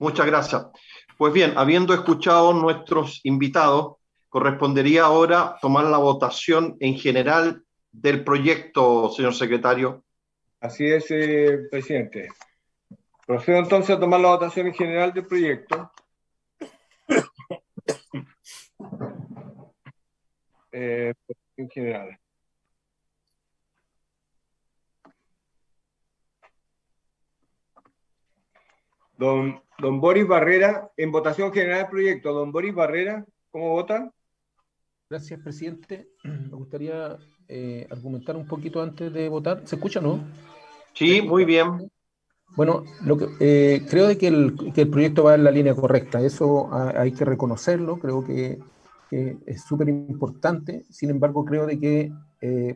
Muchas gracias. Pues bien, habiendo escuchado nuestros invitados, correspondería ahora tomar la votación en general del proyecto, señor secretario. Así es, presidente. Procedo entonces a tomar la votación en general del proyecto. En general. Don Boris Barrera, en votación general del proyecto. Don Boris Barrera, ¿cómo vota? Gracias, presidente. Me gustaría argumentar un poquito antes de votar. ¿Se escucha, no? Sí, muy bien. Bueno, creo de que el proyecto va en la línea correcta. Eso hay que reconocerlo. Creo que es súper importante. Sin embargo, creo de que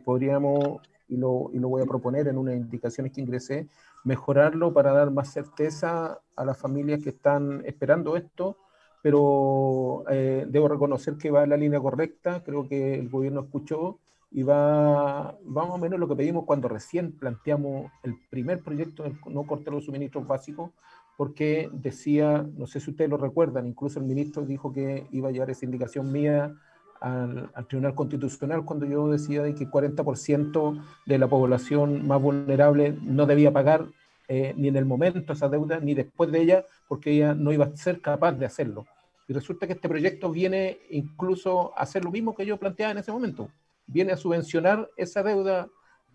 podríamos, y lo voy a proponer en unas indicaciones que ingresé, mejorarlo para dar más certeza a las familias que están esperando esto, pero debo reconocer que va en la línea correcta. Creo que el gobierno escuchó y va más o menos lo que pedimos cuando recién planteamos el primer proyecto de no cortar los suministros básicos, porque decía, no sé si ustedes lo recuerdan, incluso el ministro dijo que iba a llevar esa indicación mía al Tribunal Constitucional cuando yo decía de que el 40% de la población más vulnerable no debía pagar ni en el momento esa deuda, ni después de ella, porque ella no iba a ser capaz de hacerlo. Y resulta que este proyecto viene incluso a hacer lo mismo que yo planteaba en ese momento. Viene a subvencionar esa deuda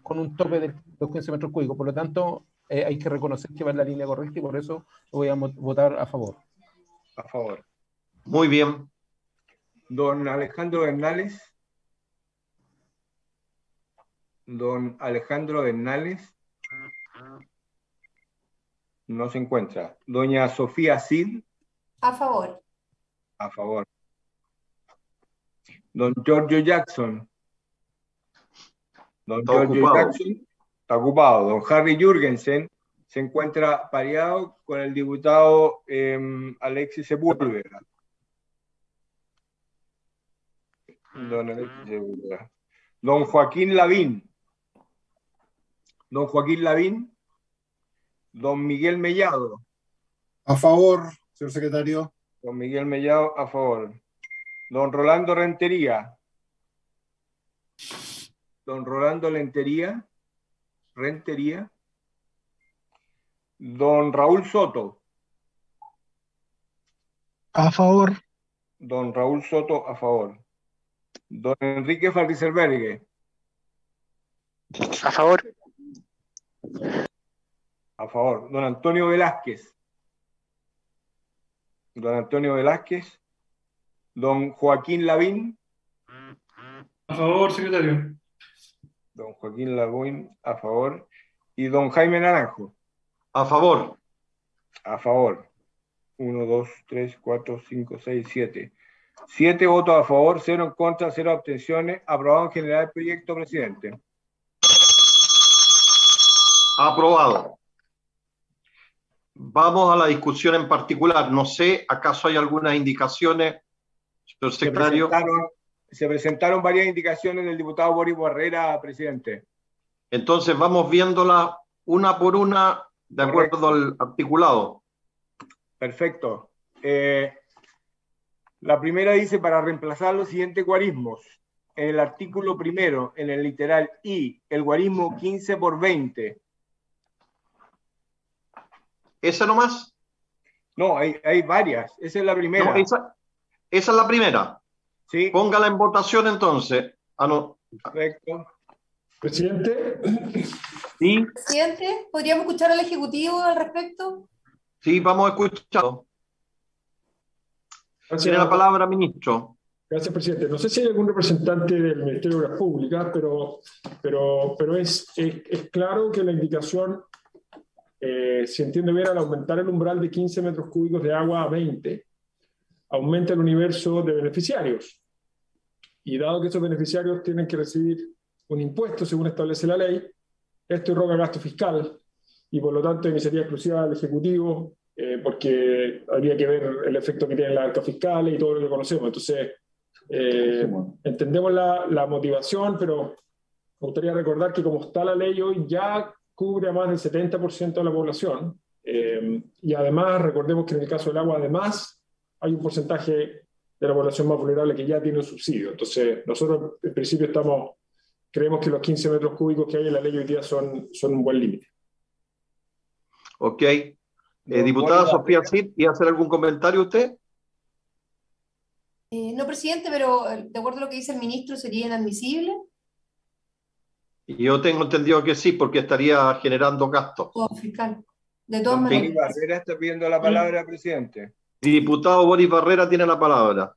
con un tope de los 15 metros cúbicos. Por lo tanto, hay que reconocer que va en la línea correcta y por eso lo voy a votar a favor. A favor. Muy bien. Don Alejandro Bernales. Don Alejandro Bernales. No se encuentra. Doña Sofía Cid. A favor. A favor. Don Giorgio Jackson. Don Está Giorgio ocupado. Jackson está ocupado. Don Harry Jürgensen se encuentra pareado con el diputado Alexis Sepúlveda. Don Alexis Sepúlveda. Don Joaquín Lavín. Don Joaquín Lavín. Don Miguel Mellado. A favor, señor secretario. Don Miguel Mellado, a favor. Don Rolando Rentería. Don Rolando Rentería. Don Raúl Soto. A favor. Don Raúl Soto, a favor. Don Enrique Farriselbergue. A favor. A favor. Don Antonio Velázquez. Don Antonio Velázquez. Don Joaquín Lavín. A favor, secretario. Don Joaquín Lavín, a favor. Y don Jaime Naranjo. A favor. A favor. 1, 2, 3, 4, 5, 6, 7. 7 votos a favor, 0 en contra, 0 abstenciones. Aprobado en general el proyecto, presidente. Aprobado. Vamos a la discusión en particular. No sé, ¿acaso hay algunas indicaciones, señor secretario? Se presentaron varias indicaciones del diputado Boris Barrera, presidente. Entonces vamos viéndolas una por una de acuerdo al articulado. Perfecto. La primera dice, para reemplazar los siguientes guarismos. En el artículo primero, en el literal I, el guarismo 15 por 20. ¿Esa nomás? No, hay varias. Esa es la primera. No, esa es la primera. Sí. Póngala en votación entonces. No. Perfecto. Presidente. ¿Sí? Presidente, ¿podríamos escuchar al Ejecutivo al respecto? Sí, vamos a escucharlo. Tiene la palabra, ministro. Gracias, presidente. No sé si hay algún representante del Ministerio de Obras Públicas, pero es claro que la indicación se entiende bien al aumentar el umbral de 15 metros cúbicos de agua a 20, aumenta el universo de beneficiarios. Y dado que esos beneficiarios tienen que recibir un impuesto según establece la ley, esto irroga gasto fiscal y por lo tanto iniciativa exclusiva del Ejecutivo, porque habría que ver el efecto que tienen las arcas fiscales y todo lo que conocemos. Entonces, entendemos la motivación, pero me gustaría recordar que como está la ley hoy ya cubre a más del 70% de la población Y además, recordemos que en el caso del agua, además, hay un porcentaje de la población más vulnerable que ya tiene un subsidio. Entonces, nosotros en principio creemos que los 15 metros cúbicos que hay en la ley hoy día son un buen límite. Ok. Diputada Sofía Cid, ¿y hacer algún comentario usted? No, presidente, pero de acuerdo a lo que dice el ministro, ¿sería inadmisible? Yo tengo entendido que sí, porque estaría generando gastos. Fiscal. De todas Boris maneras. Barrera está pidiendo la palabra, presidente. Diputado Boris Barrera tiene la palabra.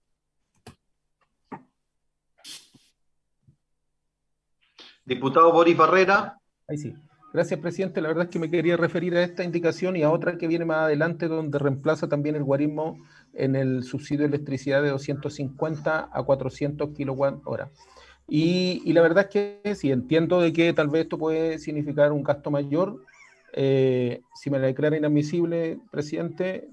Diputado Boris Barrera. Ahí sí. Gracias, presidente. La verdad es que me quería referir a esta indicación y a otra que viene más adelante, donde reemplaza también el guarismo en el subsidio de electricidad de 250 a 400 kWh. Y la verdad es que sí, entiendo de que tal vez esto puede significar un gasto mayor. Si me la declara inadmisible, presidente,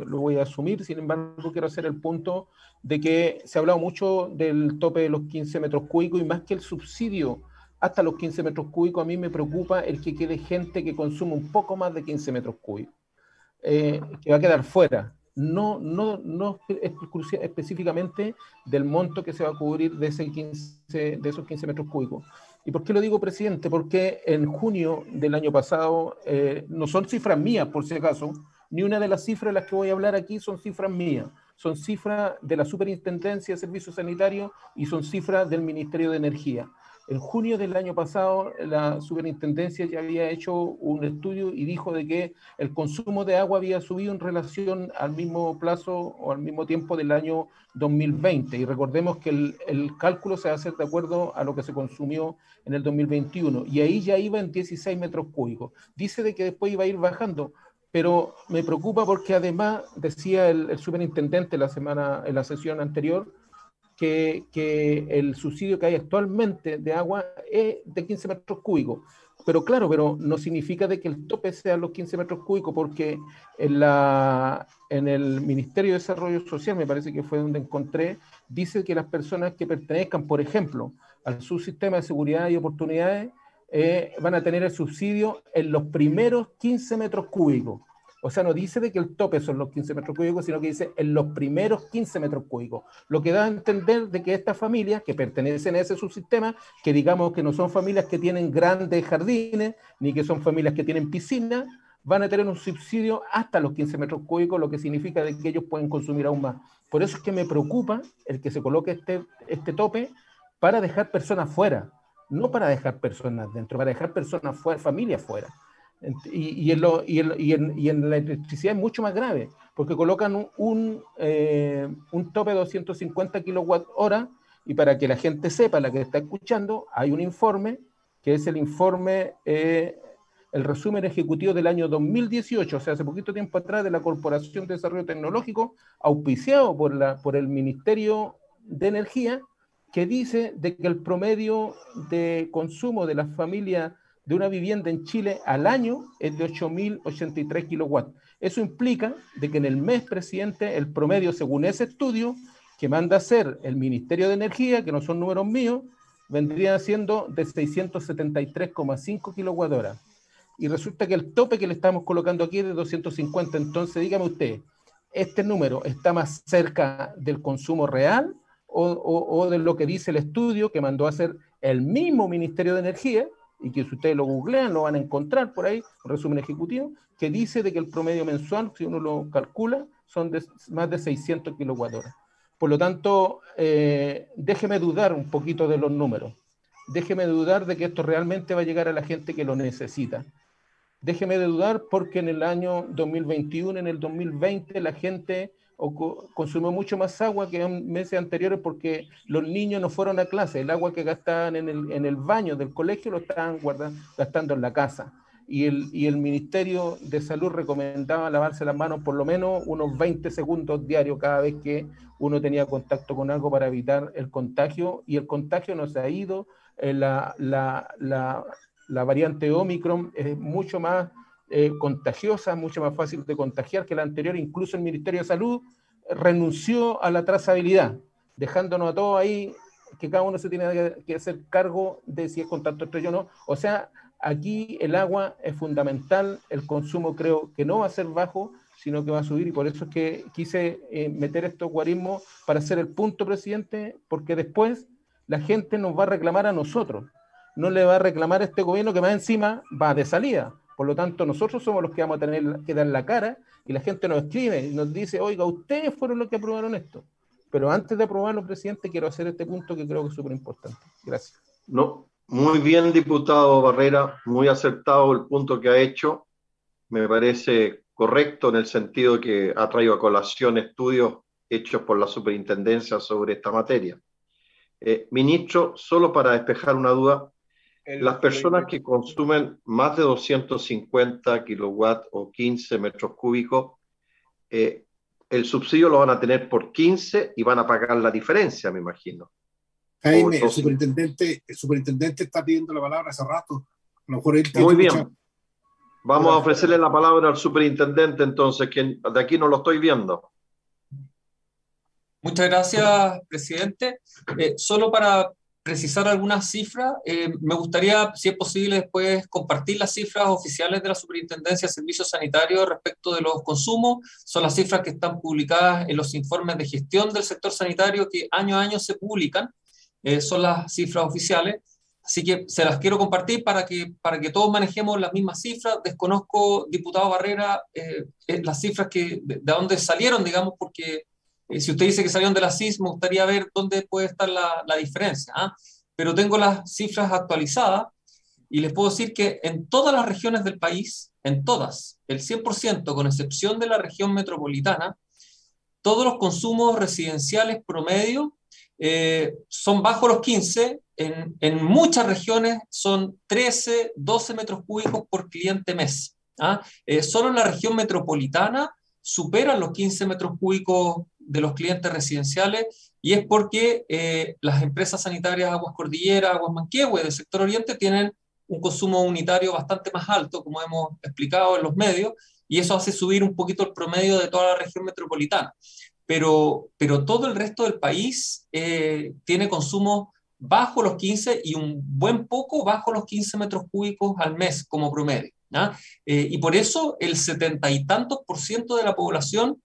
lo voy a asumir. Sin embargo, quiero hacer el punto de que se ha hablado mucho del tope de los 15 metros cúbicos y más que el subsidio hasta los 15 metros cúbicos, a mí me preocupa el que quede gente que consume un poco más de 15 metros cúbicos, que va a quedar fuera. No específicamente del monto que se va a cubrir de esos 15 metros cúbicos. ¿Y por qué lo digo, presidente? Porque en junio del año pasado, no son cifras mías, por si acaso, ni una de las cifras de las que voy a hablar aquí son cifras mías, son cifras de la Superintendencia de Servicios Sanitarios y son cifras del Ministerio de Energía. En junio del año pasado, la superintendencia ya había hecho un estudio y dijo de que el consumo de agua había subido en relación al mismo plazo o al mismo tiempo del año 2020. Y recordemos que el cálculo se va a hacer de acuerdo a lo que se consumió en el 2021. Y ahí ya iba en 16 metros cúbicos. Dice de que después iba a ir bajando, pero me preocupa porque además decía el superintendente en la sesión anterior, que el subsidio que hay actualmente de agua es de 15 metros cúbicos. Pero claro, pero no significa de que el tope sea los 15 metros cúbicos, porque en el Ministerio de Desarrollo Social, me parece que fue donde encontré, dice que las personas que pertenezcan, por ejemplo, al subsistema de seguridad y oportunidades, van a tener el subsidio en los primeros 15 metros cúbicos. O sea, no dice de que el tope son los 15 metros cúbicos, sino que dice en los primeros 15 metros cúbicos. Lo que da a entender de que estas familias que pertenecen a ese subsistema, que digamos que no son familias que tienen grandes jardines, ni que son familias que tienen piscina, van a tener un subsidio hasta los 15 metros cúbicos, lo que significa de que ellos pueden consumir aún más. Por eso es que me preocupa el que se coloque este tope para dejar personas fuera, no para dejar personas dentro, para dejar personas fuera, familias fuera. Y en la electricidad es mucho más grave, porque colocan un tope de 250 kWh, y para que la gente sepa, la que está escuchando, hay un informe, que es el informe, el resumen ejecutivo del año 2018, o sea, hace poquito tiempo atrás, de la Corporación de Desarrollo Tecnológico, auspiciado por el Ministerio de Energía, que dice de que el promedio de consumo de las familias de una vivienda en Chile al año es de 8.083 kilowatts. Eso implica de que en el mes, presidente, el promedio, según ese estudio que manda a hacer el Ministerio de Energía, que no son números míos, vendría siendo de 673,5 kWh. Y resulta que el tope que le estamos colocando aquí es de 250. Entonces, dígame usted, ¿este número está más cerca del consumo real o de lo que dice el estudio que mandó a hacer el mismo Ministerio de Energía? Y que si ustedes lo googlean, lo van a encontrar por ahí, un resumen ejecutivo, que dice de que el promedio mensual, si uno lo calcula, son de más de 600 kWh. Por lo tanto, déjeme dudar un poquito de los números. Déjeme dudar de que esto realmente va a llegar a la gente que lo necesita. Déjeme de dudar porque en el año 2021, en el 2020, la gente consumió mucho más agua que en meses anteriores porque los niños no fueron a clase. El agua que gastaban en el baño del colegio lo estaban gastando en la casa. Y el Ministerio de Salud recomendaba lavarse las manos por lo menos unos 20 segundos diarios cada vez que uno tenía contacto con algo para evitar el contagio. Y el contagio no se ha ido. La variante Omicron es mucho más contagiosa, mucho más fácil de contagiar que la anterior. Incluso el Ministerio de Salud renunció a la trazabilidad, dejándonos a todos ahí que cada uno se tiene que hacer cargo de si es contacto estrecho o no. O sea, aquí el agua es fundamental, el consumo creo que no va a ser bajo, sino que va a subir, y por eso es que quise meter estos guarismos para hacer el punto, presidente, porque después la gente nos va a reclamar a nosotros, no le va a reclamar a este gobierno que más encima va de salida. Por lo tanto, nosotros somos los que vamos a tener que dar la cara, y la gente nos escribe y nos dice, oiga, ustedes fueron los que aprobaron esto. Pero antes de aprobarlo, presidente, quiero hacer este punto que creo que es súper importante. Gracias. No, muy bien, diputado Barrera, muy acertado el punto que ha hecho. Me parece correcto en el sentido que ha traído a colación estudios hechos por la superintendencia sobre esta materia. Ministro, solo para despejar una duda, las personas que consumen más de 250 kilowatts o 15 metros cúbicos, el subsidio lo van a tener por 15 y van a pagar la diferencia, me imagino. Jaime, el superintendente está pidiendo la palabra hace rato. A lo mejor él tiene Muy bien. Vamos a ofrecerle la palabra al superintendente, entonces, que de aquí no lo estoy viendo. Muchas gracias, presidente. Solo para precisar algunas cifras, me gustaría, si es posible, después compartir las cifras oficiales de la Superintendencia de Servicios Sanitarios respecto de los consumos. Son las cifras que están publicadas en los informes de gestión del sector sanitario que año a año se publican. Son las cifras oficiales. Así que se las quiero compartir para que todos manejemos las mismas cifras. Desconozco, diputado Barrera, las cifras de dónde salieron, digamos, porque si usted dice que salieron de la CIS, me gustaría ver dónde puede estar la diferencia. Pero tengo las cifras actualizadas y les puedo decir que en todas las regiones del país, en todas, el 100%, con excepción de la región metropolitana, todos los consumos residenciales promedio son bajo los 15, en muchas regiones son 13, 12 metros cúbicos por cliente mes. Solo en la región metropolitana superan los 15 metros cúbicos de los clientes residenciales, y es porque las empresas sanitarias Aguas Cordillera, Aguas Manquehue del sector oriente tienen un consumo unitario bastante más alto, como hemos explicado en los medios, y eso hace subir un poquito el promedio de toda la región metropolitana. Pero todo el resto del país tiene consumo bajo los 15 y un buen poco bajo los 15 metros cúbicos al mes como promedio. Y por eso el 70 y tantos % de la población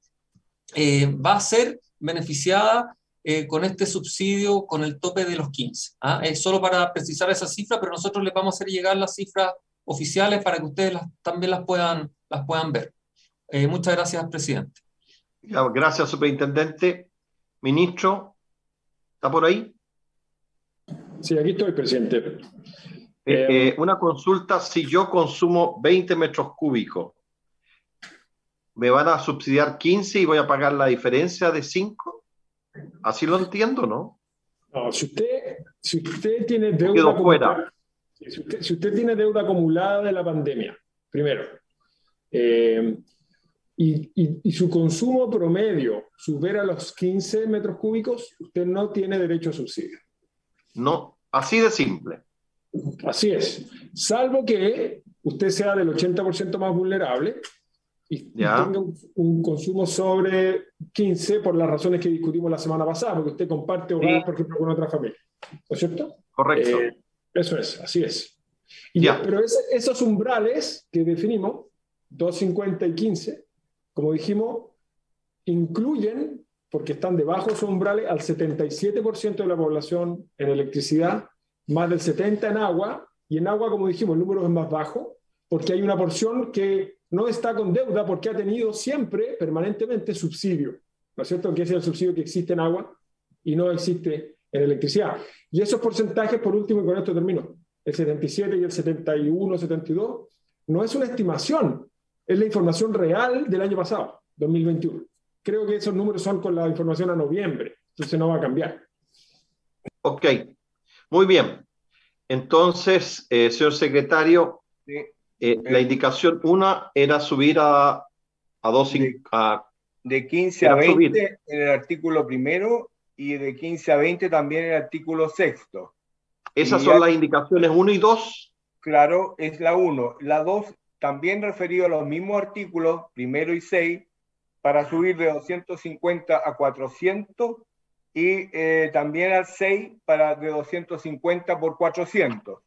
va a ser beneficiada con este subsidio con el tope de los 15. Solo para precisar esa cifra, pero nosotros les vamos a hacer llegar las cifras oficiales para que ustedes también las puedan ver. Muchas gracias, presidente. Gracias, superintendente. Ministro, ¿está por ahí? Sí, aquí estoy, presidente. Una consulta: si yo consumo 20 metros cúbicos, ¿me van a subsidiar 15 y voy a pagar la diferencia de 5? Así lo entiendo, ¿no? No, si usted tiene deuda acumulada, si usted tiene deuda acumulada de la pandemia, primero, y su consumo promedio supera los 15 metros cúbicos, usted no tiene derecho a subsidio. No, así de simple. Así es. Salvo que usted sea del 80% más vulnerable y tenga un consumo sobre 15 por las razones que discutimos la semana pasada, porque usted comparte hogar, por ejemplo, con otra familia. ¿No es cierto? Correcto. Eso es, así es. Pero esos umbrales que definimos, 250 y 15, como dijimos, incluyen, porque están debajo de esos umbrales, al 77% de la población en electricidad, más del 70% en agua, y en agua, como dijimos, el número es más bajo, porque hay una porción que no está con deuda porque ha tenido siempre, permanentemente, subsidio, ¿no es cierto? Que es el subsidio que existe en agua y no existe en electricidad. Y esos porcentajes, por último, y con esto termino, el 77 y el 71, 72, no es una estimación, es la información real del año pasado, 2021. Creo que esos números son con la información a noviembre, entonces no va a cambiar. Ok, muy bien. Entonces, señor secretario, la indicación 1 era subir a 2, de 15 a 20 subir en el artículo primero y de 15 a 20 también en el artículo sexto. Esas son las indicaciones 1 y 2. Claro, es la 1. La 2 también referido a los mismos artículos, primero y 6, para subir de 250 a 400 y también al 6 de 250 por 400.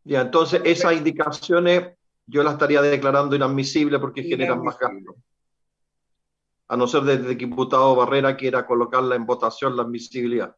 Ya, entonces esas indicaciones yo las estaría declarando inadmisibles porque generan más gasto. A no ser desde que el diputado Barrera quiera colocarla en votación la admisibilidad.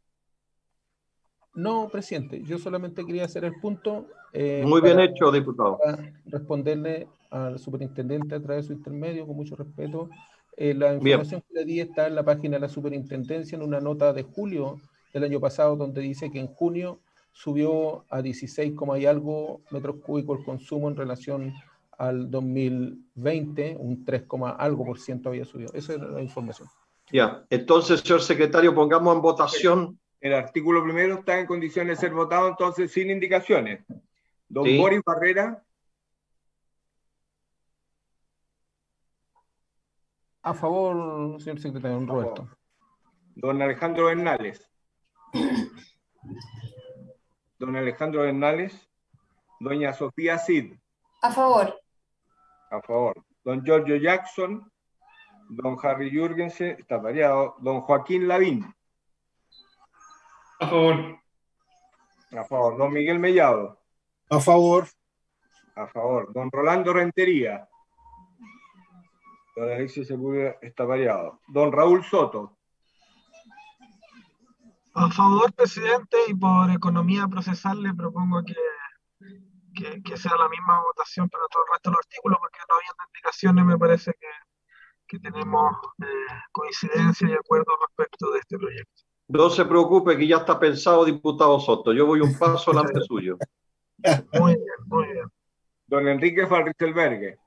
No, presidente, yo solamente quería hacer el punto. Muy bien hecho, diputado. Para responderle al superintendente a través de su intermedio, con mucho respeto. La información que le di está en la página de la superintendencia, en una nota de julio del año pasado, donde dice que en junio subió a 16, y algo metros cúbicos el consumo en relación al 2020, un 3, algo por ciento había subido. Esa es la información. Ya, entonces, señor secretario, pongamos en votación. El artículo primero está en condiciones de ser votado, entonces sin indicaciones. Don Sí. Boris Barrera. A favor, señor secretario, don Roberto. Don Alejandro Bernales. Don Alejandro Bernales. Doña Sofía Cid. A favor. A favor. Don Giorgio Jackson. Don Harry Jürgensen, está variado. Don Joaquín Lavín. A favor. A favor. Don Miguel Mellado. A favor. A favor. Don Rolando Rentería. Don Alexis Sepúlveda está variado. Don Raúl Soto. A favor, presidente, y por economía procesal le propongo que sea la misma votación para todo el resto de los artículos, porque no habiendo indicaciones me parece que tenemos coincidencia y acuerdo respecto de este proyecto. No se preocupe que ya está pensado, diputado Soto. Yo voy un paso delante suyo. Muy bien, muy bien. Don Enrique Falricelbergue.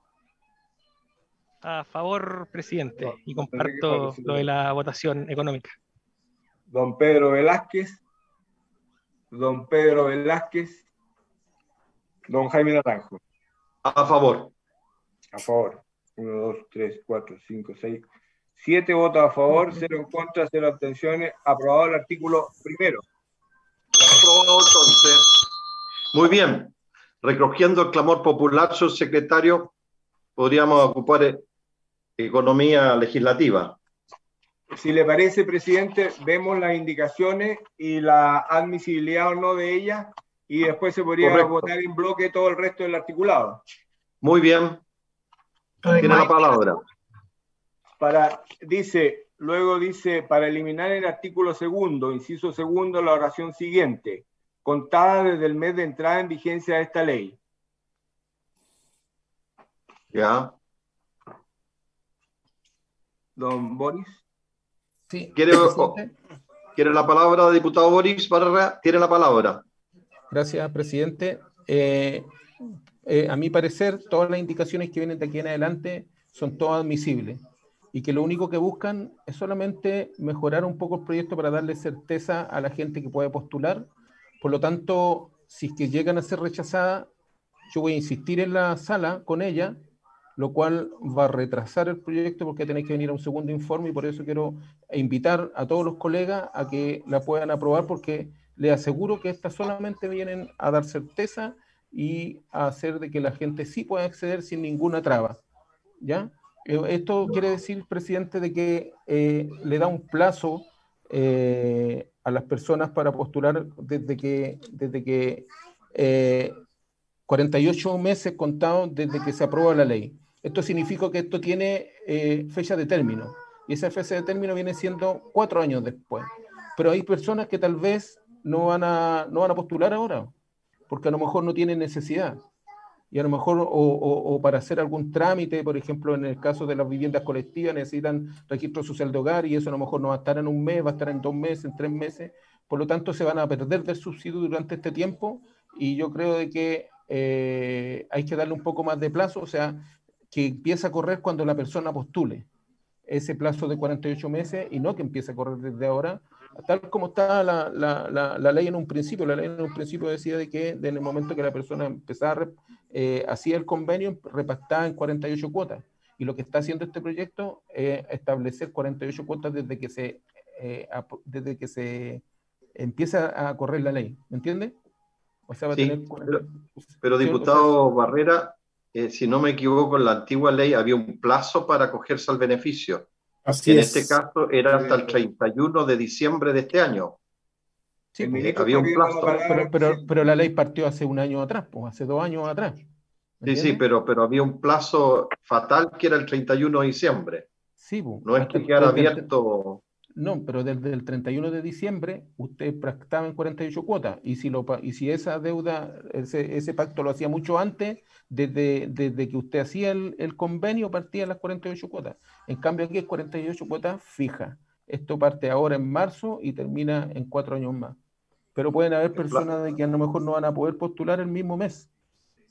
A favor, presidente, y comparto lo de la votación económica. Don Pedro Velázquez. Don Pedro Velázquez. Don Jaime Naranjo. A favor. A favor. 1, 2, 3, 4, 5, 6. 7 votos a favor, 0 en contra, 0 abstenciones. Aprobado el artículo primero. Aprobado entonces. Muy bien. Recogiendo el clamor popular, señor secretario, podríamos ocupar economía legislativa. Si le parece, presidente, vemos las indicaciones y la admisibilidad o no de ellas, y después se podría votar en bloque todo el resto del articulado. Muy bien. Tiene la palabra. Luego dice, para eliminar el artículo segundo, inciso segundo, la oración siguiente, contada desde el mes de entrada en vigencia de esta ley. Ya. Don Boris. Sí. ¿Quiere la palabra, diputado Boris Barrera? Tiene la palabra. Gracias, presidente. A mi parecer, todas las indicaciones que vienen de aquí en adelante son todas admisibles y que lo único que buscan es solamente mejorar un poco el proyecto para darle certeza a la gente que puede postular. Por lo tanto, si es que llegan a ser rechazadas, yo voy a insistir en la sala con ella, lo cual va a retrasar el proyecto porque tenéis que venir a un segundo informe, y por eso quiero invitar a todos los colegas a que la puedan aprobar, porque les aseguro que estas solamente vienen a dar certeza y a hacer de que la gente sí pueda acceder sin ninguna traba, ¿ya? Esto quiere decir, presidente, de que le da un plazo a las personas para postular desde que 48 meses contados desde que se aprueba la ley. Esto significa que esto tiene fecha de término, y esa fecha de término viene siendo 4 años después. Pero hay personas que tal vez no van a postular ahora, porque a lo mejor no tienen necesidad. Y a lo mejor, o para hacer algún trámite, por ejemplo, en el caso de las viviendas colectivas, necesitan registro social de hogar, y eso a lo mejor no va a estar en un mes, va a estar en 2 meses, en 3 meses. Por lo tanto, se van a perder del subsidio durante este tiempo, y yo creo de que hay que darle un poco más de plazo, o sea, que empiece a correr cuando la persona postule ese plazo de 48 meses, y no que empiece a correr desde ahora, tal como está la ley en un principio. La ley en un principio decía de que en el momento que la persona empezaba hacía el convenio, repactaba en 48 cuotas, y lo que está haciendo este proyecto es establecer 48 cuotas desde que se empieza a correr la ley, ¿me entiende? O sea, va a tener... pero diputado Barrera, si no me equivoco, en la antigua ley había un plazo para acogerse al beneficio. Así y en es. este caso era hasta el 31 de diciembre de este año. Sí, había un plazo. Pero la ley partió hace un año atrás, pues, hace 2 años atrás. Sí, pero había un plazo fatal que era el 31 de diciembre. Sí, pues, No es que quedara abierto. No, pero desde el 31 de diciembre usted pactaba en 48 cuotas y si esa deuda, ese pacto lo hacía mucho antes, desde que usted hacía el convenio partía en las 48 cuotas. En cambio aquí es 48 cuotas fijas. Esto parte ahora en marzo y termina en 4 años más. Pero pueden haber personas de que a lo mejor no van a poder postular el mismo mes.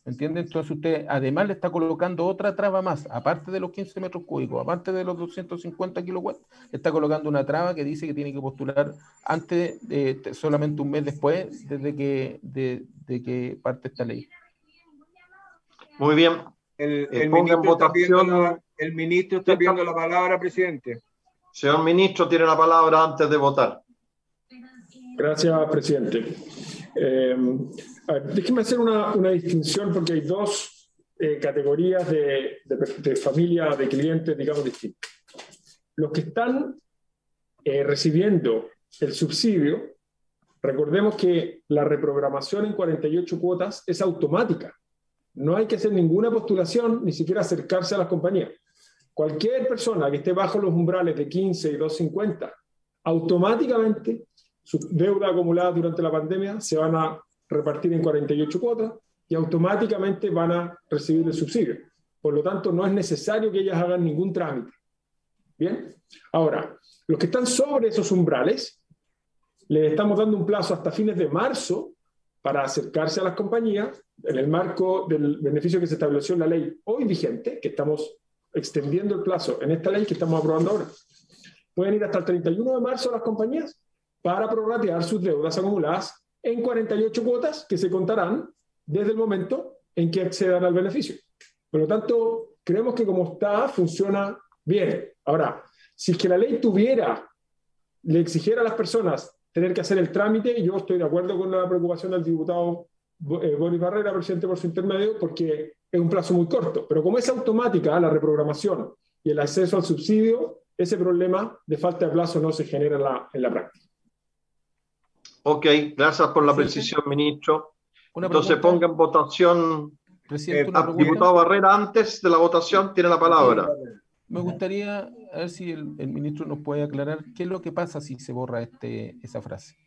¿Entiende? Entonces usted además le está colocando otra traba más, aparte de los 15 metros cúbicos, aparte de los 250 kilowatts, le está colocando una traba que dice que tiene que postular antes, solamente un mes después de que parte esta ley. Muy bien. El ministro está pidiendo la palabra, presidente. Señor ministro, tiene la palabra antes de votar. Gracias, presidente. Déjeme hacer una distinción porque hay dos categorías de familia, de clientes, digamos, distintos. Los que están recibiendo el subsidio, recordemos que la reprogramación en 48 cuotas es automática. No hay que hacer ninguna postulación, ni siquiera acercarse a las compañías. Cualquier persona que esté bajo los umbrales de 15 y 250, automáticamente su deuda acumulada durante la pandemia se van a repartir en 48 cuotas y automáticamente van a recibir el subsidio. Por lo tanto, no es necesario que ellas hagan ningún trámite. ¿Bien? Ahora, los que están sobre esos umbrales, les estamos dando un plazo hasta fines de marzo para acercarse a las compañías en el marco del beneficio que se estableció en la ley hoy vigente, que estamos extendiendo el plazo en esta ley que estamos aprobando ahora. Pueden ir hasta el 31 de marzo a las compañías para prorratear sus deudas acumuladas en 48 cuotas que se contarán desde el momento en que accedan al beneficio. Por lo tanto, creemos que como está, funciona bien. Ahora, si es que la ley le exigiera a las personas tener que hacer el trámite, yo estoy de acuerdo con la preocupación del diputado Boris Barrera, presidente, por su intermedio, porque es un plazo muy corto. Pero como es automática la reprogramación y el acceso al subsidio, ese problema de falta de plazo no se genera en la práctica. Ok, gracias por la precisión, ministro. Entonces ponga en votación. Diputado Barrera, antes de la votación, tiene la palabra. Me gustaría a ver si el ministro nos puede aclarar qué es lo que pasa si se borra esa frase.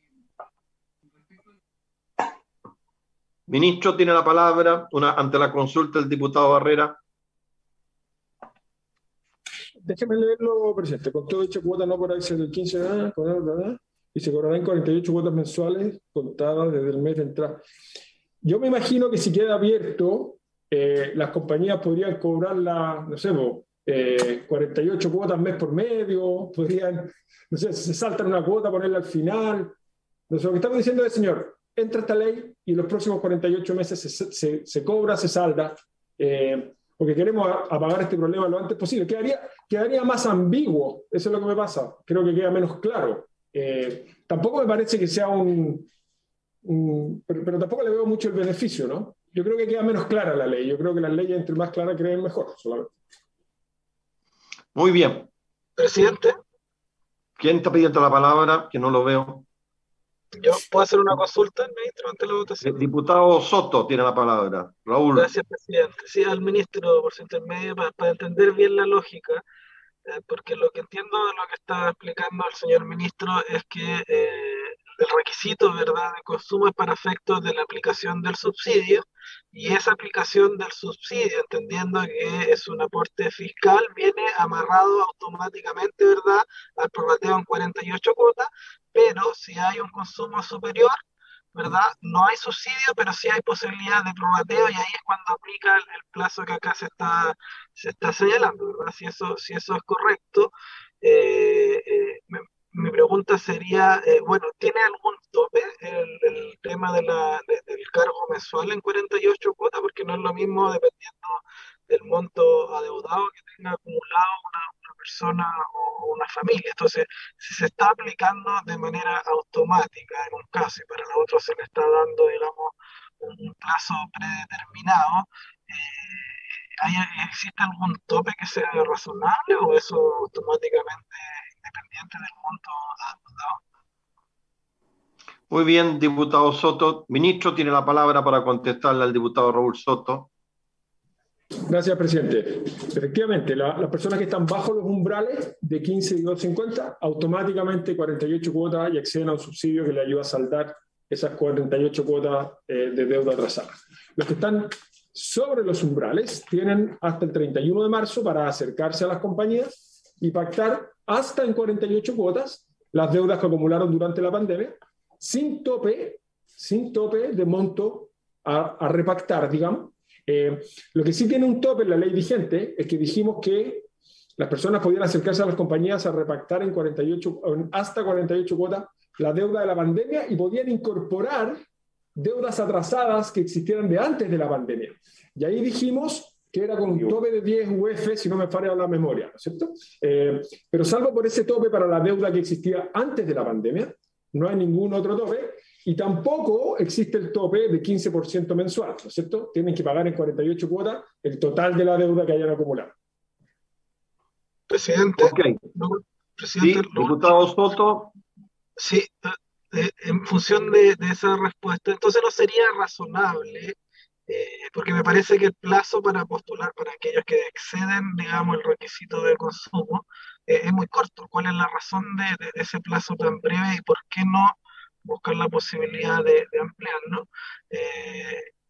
Ministro, tiene la palabra ante la consulta del diputado Barrera. Déjeme leerlo, presidente. Con todo dicha cuota no podrá ser del 15 de y se cobrarán 48 cuotas mensuales contadas desde el mes de entrada. Yo me imagino que si queda abierto, las compañías podrían cobrarla, no sé, 48 cuotas mes por medio, podrían, no sé, se saltan una cuota, ponerla al final. Entonces, lo que estamos diciendo es, señor, entra esta ley y en los próximos 48 meses se cobra, se salda, porque queremos apagar este problema lo antes posible. Quedaría más ambiguo, eso es lo que me pasa, creo que queda menos claro. Tampoco me parece que sea pero tampoco le veo mucho el beneficio, ¿no? Yo creo que queda menos clara la ley, yo creo que las leyes entre más claras creen mejor, solamente. Muy bien. Presidente. ¿Quién está pidiendo la palabra? Que no lo veo. ¿Yo puedo hacer una consulta, ministro, ante la votación? El diputado Soto tiene la palabra. Raúl. Gracias, presidente. Sí, al ministro, por su intermedio, para entender bien la lógica, porque lo que entiendo de lo que está explicando el señor ministro es que el requisito, ¿verdad?, de consumo es para efectos de la aplicación del subsidio, y esa aplicación del subsidio, entendiendo que es un aporte fiscal, viene amarrado automáticamente, ¿verdad?, al prorrateo en 48 cuotas, pero si hay un consumo superior, ¿verdad?, no hay subsidio, pero sí hay posibilidad de prorrateo, y ahí es cuando aplica el plazo que acá se está señalando, ¿verdad? Si eso es correcto, mi pregunta sería, bueno, ¿tiene algún tope el tema del cargo mensual en 48 cuotas? Porque no es lo mismo dependiendo del monto adeudado que tenga acumulado una persona o una familia. Entonces, si se está aplicando de manera automática en un caso y para el otro se le está dando, digamos, un plazo predeterminado, ¿existe algún tope que sea razonable o eso automáticamente independiente del monto adeudado? Muy bien, diputado Soto. Ministro tiene la palabra para contestarle al diputado Raúl Soto. Gracias, presidente. Efectivamente, las personas que están bajo los umbrales de 15 y 250, automáticamente 48 cuotas y acceden a un subsidio que le ayuda a saldar esas 48 cuotas de deuda atrasada. Los que están sobre los umbrales tienen hasta el 31 de marzo para acercarse a las compañías y pactar hasta en 48 cuotas las deudas que acumularon durante la pandemia, sin tope de monto a repactar, digamos. Lo que sí tiene un tope en la ley vigente es que dijimos que las personas podían acercarse a las compañías a repactar hasta 48 cuotas la deuda de la pandemia y podían incorporar deudas atrasadas que existieran de antes de la pandemia. Y ahí dijimos que era con un tope de 10 UF, si no me falla la memoria, ¿no es cierto? Pero salvo por ese tope para la deuda que existía antes de la pandemia, no hay ningún otro tope. Y tampoco existe el tope de 15% mensual, ¿no es cierto? Tienen que pagar en 48 cuotas el total de la deuda que hayan acumulado. Presidente. Okay. Presidente, sí, diputado Soto. Sí, en función de esa respuesta, entonces no sería razonable, porque me parece que el plazo para postular para aquellos que exceden, digamos, el requisito de consumo es muy corto. ¿Cuál es la razón de ese plazo tan breve y por qué no buscar la posibilidad de ampliarlo?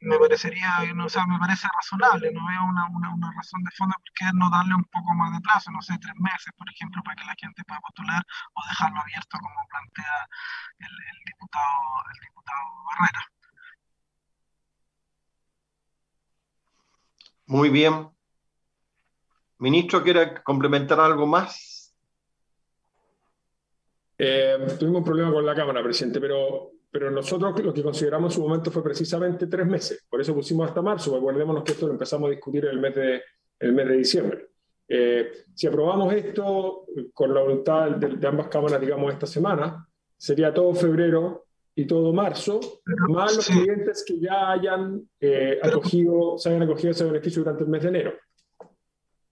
Me parecería, o sea, me parece razonable, no veo una razón de fondo por qué no darle un poco más de plazo, no sé, 3 meses, por ejemplo, para que la gente pueda postular, o dejarlo abierto como plantea el diputado Barrera. Muy bien. Ministro, ¿quiere complementar algo más? Tuvimos un problema con la Cámara, presidente, pero nosotros lo que consideramos en su momento fue precisamente 3 meses. Por eso pusimos hasta marzo. Acordémonos que esto lo empezamos a discutir en el mes de diciembre. Si aprobamos esto con la voluntad de ambas cámaras, digamos, esta semana, sería todo febrero y todo marzo, más los clientes que ya hayan se hayan acogido ese beneficio durante el mes de enero.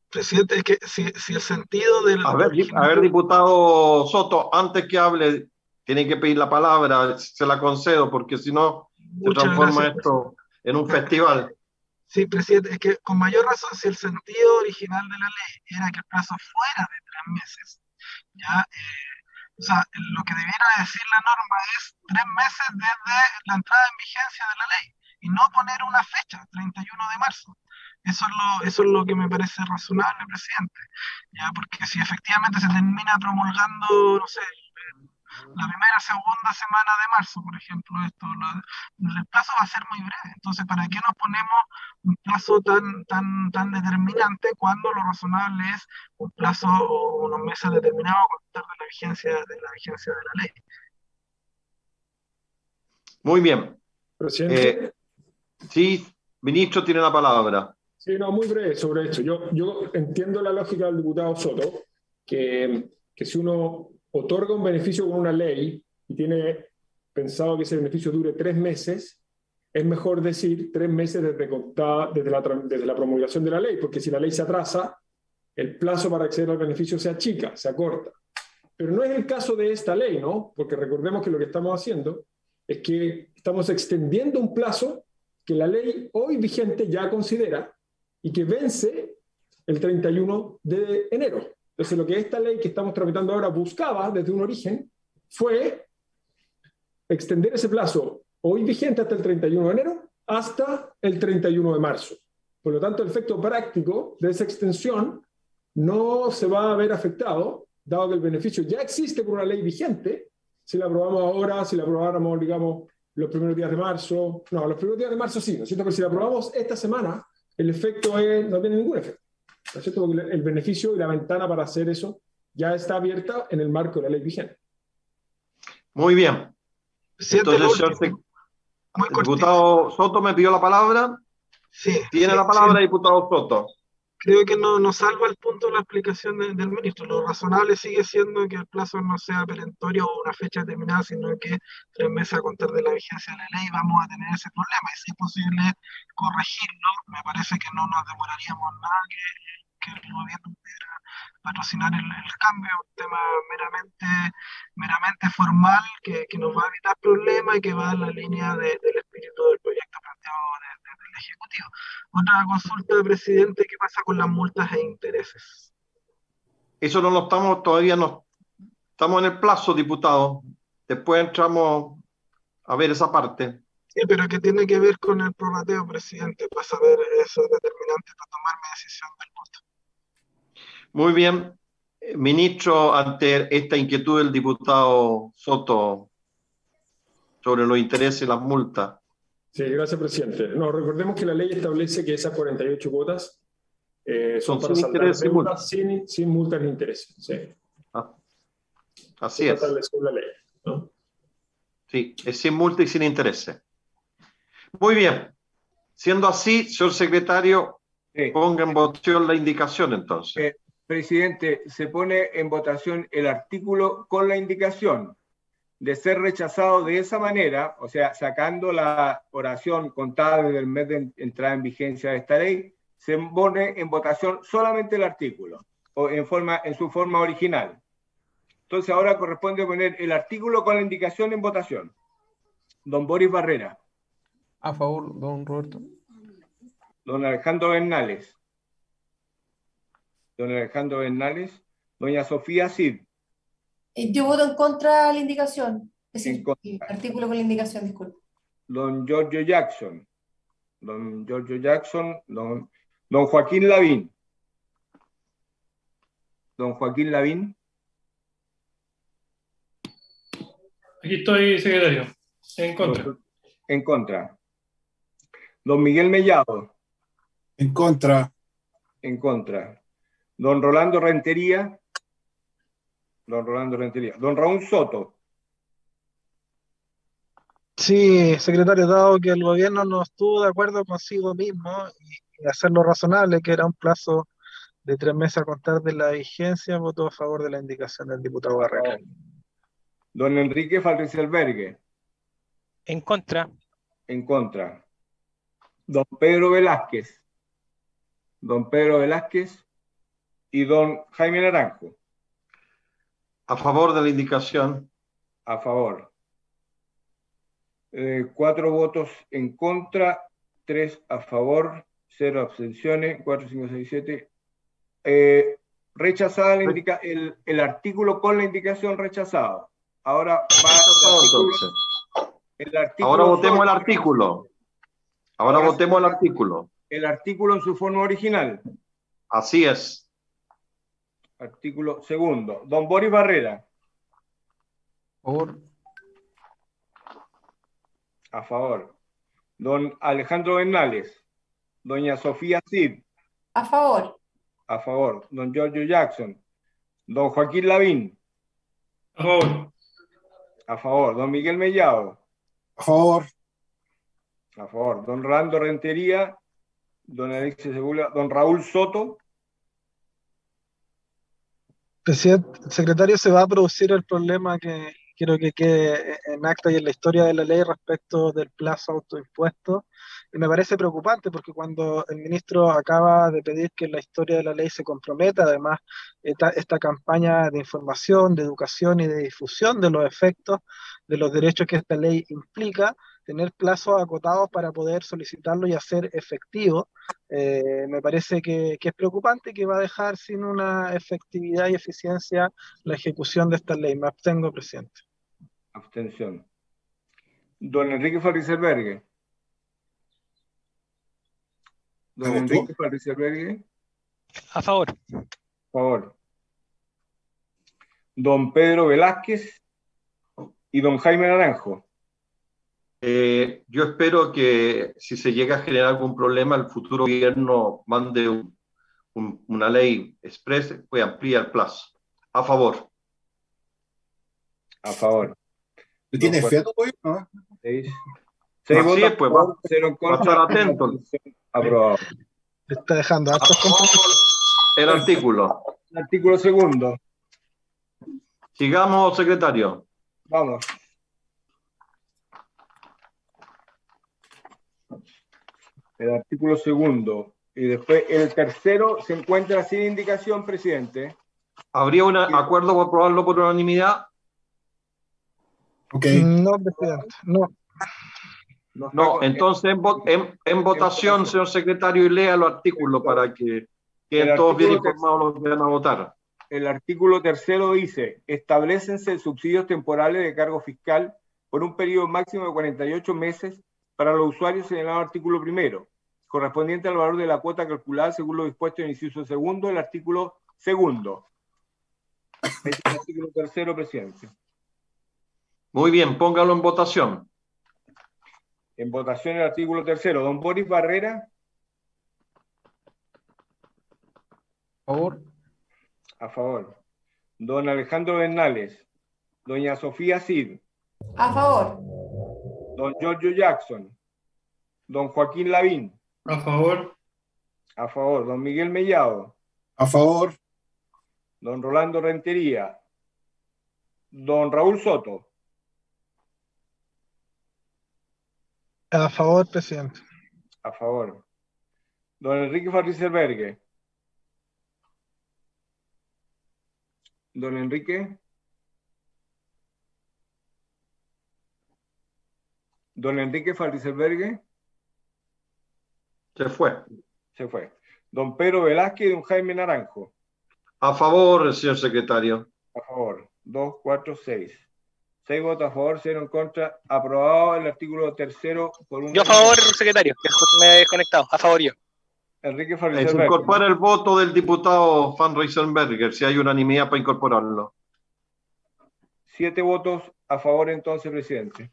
Presidente, es que si el sentido del... A ver, diputado Soto, antes que hable, tiene que pedir la palabra, se la concedo, porque si no, se transforma esto en un festival. Sí, presidente, es que con mayor razón, si el sentido original de la ley era que el plazo fuera de 3 meses, ya, o sea, lo que debiera decir la norma es 3 meses desde la entrada en vigencia de la ley, y no poner una fecha, 31 de marzo. Eso es lo que me parece razonable, presidente. ¿Ya? Porque si efectivamente se termina promulgando, no sé, la primera, segunda semana de marzo, por ejemplo, el plazo va a ser muy breve. Entonces, ¿para qué nos ponemos un plazo tan determinante cuando lo razonable es un plazo o unos meses determinados a contar de la vigencia de la ley? Muy bien. Presidente. Sí, ministro, tiene la palabra. Sí, no, muy breve sobre esto. Yo entiendo la lógica del diputado Soto, que si uno otorga un beneficio con una ley y tiene pensado que ese beneficio dure 3 meses, es mejor decir 3 meses desde la promulgación de la ley, porque si la ley se atrasa, el plazo para acceder al beneficio se achica, se acorta. Pero no es el caso de esta ley, ¿no? Porque recordemos que lo que estamos haciendo es que estamos extendiendo un plazo que la ley hoy vigente ya considera y que vence el 31 de enero. Entonces, lo que esta ley que estamos tramitando ahora buscaba desde un origen fue extender ese plazo hoy vigente hasta el 31 de enero hasta el 31 de marzo. Por lo tanto, el efecto práctico de esa extensión no se va a ver afectado, dado que el beneficio ya existe por una ley vigente. Si la aprobamos ahora, si la aprobáramos, digamos, los primeros días de marzo, no, los primeros días de marzo sí, ¿no es cierto? Pero si la aprobamos esta semana, el efecto no tiene ningún efecto, ¿no es cierto? Porque el beneficio y la ventana para hacer eso ya está abierta en el marco de la ley vigente. Muy bien. Entonces, el diputado Soto me pidió la palabra. Sí. Tiene la palabra, diputado Soto. Creo que no salva el punto de la explicación del ministro. Lo razonable sigue siendo que el plazo no sea perentorio o una fecha determinada, sino que 3 meses a contar de la vigencia de la ley vamos a tener ese problema. Y si es posible corregirlo, me parece que no nos demoraríamos nada que el gobierno pudiera patrocinar el cambio, un tema tema meramente formal que nos va a evitar problemas y que va en la línea del espíritu del proyecto planteado desde el Ejecutivo. Otra consulta, presidente, ¿qué pasa con las multas e intereses? Eso no lo estamos, todavía no estamos en el plazo, diputado. Después entramos a ver esa parte. Sí, pero que tiene que ver con el prorrateo, presidente, para saber esos determinantes para tomar mi decisión del voto. Muy bien. Ministro, ante esta inquietud del diputado Soto sobre los intereses y las multas. Sí, gracias, presidente. No, recordemos que la ley establece que esas 48 cuotas son para saldar deudas sin multas ni intereses. Sí. Así es. La ley, ¿no? Sí, es sin multa y sin intereses. Muy bien. Siendo así, señor secretario, ponga en votación la indicación entonces. Presidente, se pone en votación el artículo con la indicación de ser rechazado de esa manera, o sea, sacando la oración contada desde el mes de entrada en vigencia de esta ley, se pone en votación solamente el artículo, o en su forma original. Entonces ahora corresponde poner el artículo con la indicación en votación. Don Boris Barrera. A favor, don Roberto. Don Alejandro Bernales. Don Alejandro Bernales. Doña Sofía Cid. Yo voto en contra de la indicación. Es decir, el artículo con la indicación, disculpe. Don Giorgio Jackson. Don Giorgio Jackson. Don Joaquín Lavín. Don Joaquín Lavín. Aquí estoy, secretario. En contra. En contra. Don Miguel Mellado. En contra. En contra. Don Rolando Rentería. Don Rolando Rentería. Don Raúl Soto. Sí, secretario, dado que el gobierno no estuvo de acuerdo consigo mismo y hacerlo razonable, que era un plazo de 3 meses a contar de la vigencia, votó a favor de la indicación del diputado Barrera. Don Enrique Falricelbergue. En contra. En contra. Don Pedro Velázquez. Don Pedro Velázquez y don Jaime Naranjo. A favor de la indicación. A favor. 4 votos en contra, 3 a favor, 0 abstenciones, 4, 5, 6, 7. Rechazada el artículo con la indicación rechazado. Ahora va el artículo. Ahora votemos el artículo. Ahora votemos el artículo. El artículo en su forma original. Así es. Artículo segundo. Don Boris Barrera. Favor. A favor. Don Alejandro Bernales. Doña Sofía Cid. A favor. A favor. Don Giorgio Jackson. Don Joaquín Lavín. A favor. A favor. Don Miguel Mellado. A favor. A favor. Don Rolando Rentería. Don Alexis Segula. Don Raúl Soto. Presidente, secretario, se va a producir el problema que quiero que quede en acta y en la historia de la ley respecto del plazo autoimpuesto. Y me parece preocupante porque cuando el ministro acaba de pedir que la historia de la ley se comprometa, además esta campaña de información, de educación y de difusión de los efectos de los derechos que esta ley implica, tener plazos acotados para poder solicitarlo y hacer efectivo, me parece que es preocupante y que va a dejar sin una efectividad y eficiencia la ejecución de esta ley. Me abstengo, presidente. Abstención. Don Enrique Falricelbergue. Don Enrique Falricelbergue. A favor. A favor. Don Pedro Velázquez y don Jaime Naranjo. Yo espero que si se llega a generar algún problema, el futuro gobierno mande una ley express que amplíe el plazo. A favor. A favor. ¿Le tiene fe, no? 6 votos, pues, va a estar atento. Aprobado. Está dejando hartos compromisos. El artículo. El artículo segundo. Sigamos, secretario. Vamos. El artículo segundo. Y después el tercero se encuentra sin indicación, presidente. ¿Habría un acuerdo por aprobarlo por unanimidad? Okay. No, presidente, no. No, entonces en votación, señor secretario, y lea los artículos para que queden todos bien informados los que van a votar. El artículo 3º dice: establécense subsidios temporales de cargo fiscal por un periodo máximo de 48 meses para los usuarios señalados en el artículo 1º, correspondiente al valor de la cuota calculada según lo dispuesto en el inciso 2 del artículo 2. Este es el artículo 3º, presidente. Muy bien, póngalo en votación. En votación el artículo 3º. Don Boris Barrera. A favor. A favor. Don Alejandro Bernales. Doña Sofía Cid. A favor. Don Giorgio Jackson. Don Joaquín Lavín. A favor. A favor. Don Miguel Mellado. A favor. Don Rolando Rentería. Don Raúl Soto. A favor, presidente. A favor. Don Enrique Farriselberghe. Don Enrique. Don Enrique Farriselberghe. Se fue. Se fue. Don Pedro Velázquez y don Jaime Naranjo. A favor, señor secretario. A favor. 2, 4, 6. 6 votos a favor, 0 en contra. Aprobado el artículo 3º por un... Yo a favor, secretario, que me he desconectado. A favor yo. Enrique Se Farriselberghe. incorpora el voto del diputado Van Rieselbergher, si hay unanimidad para incorporarlo. 7 votos a favor entonces, presidente.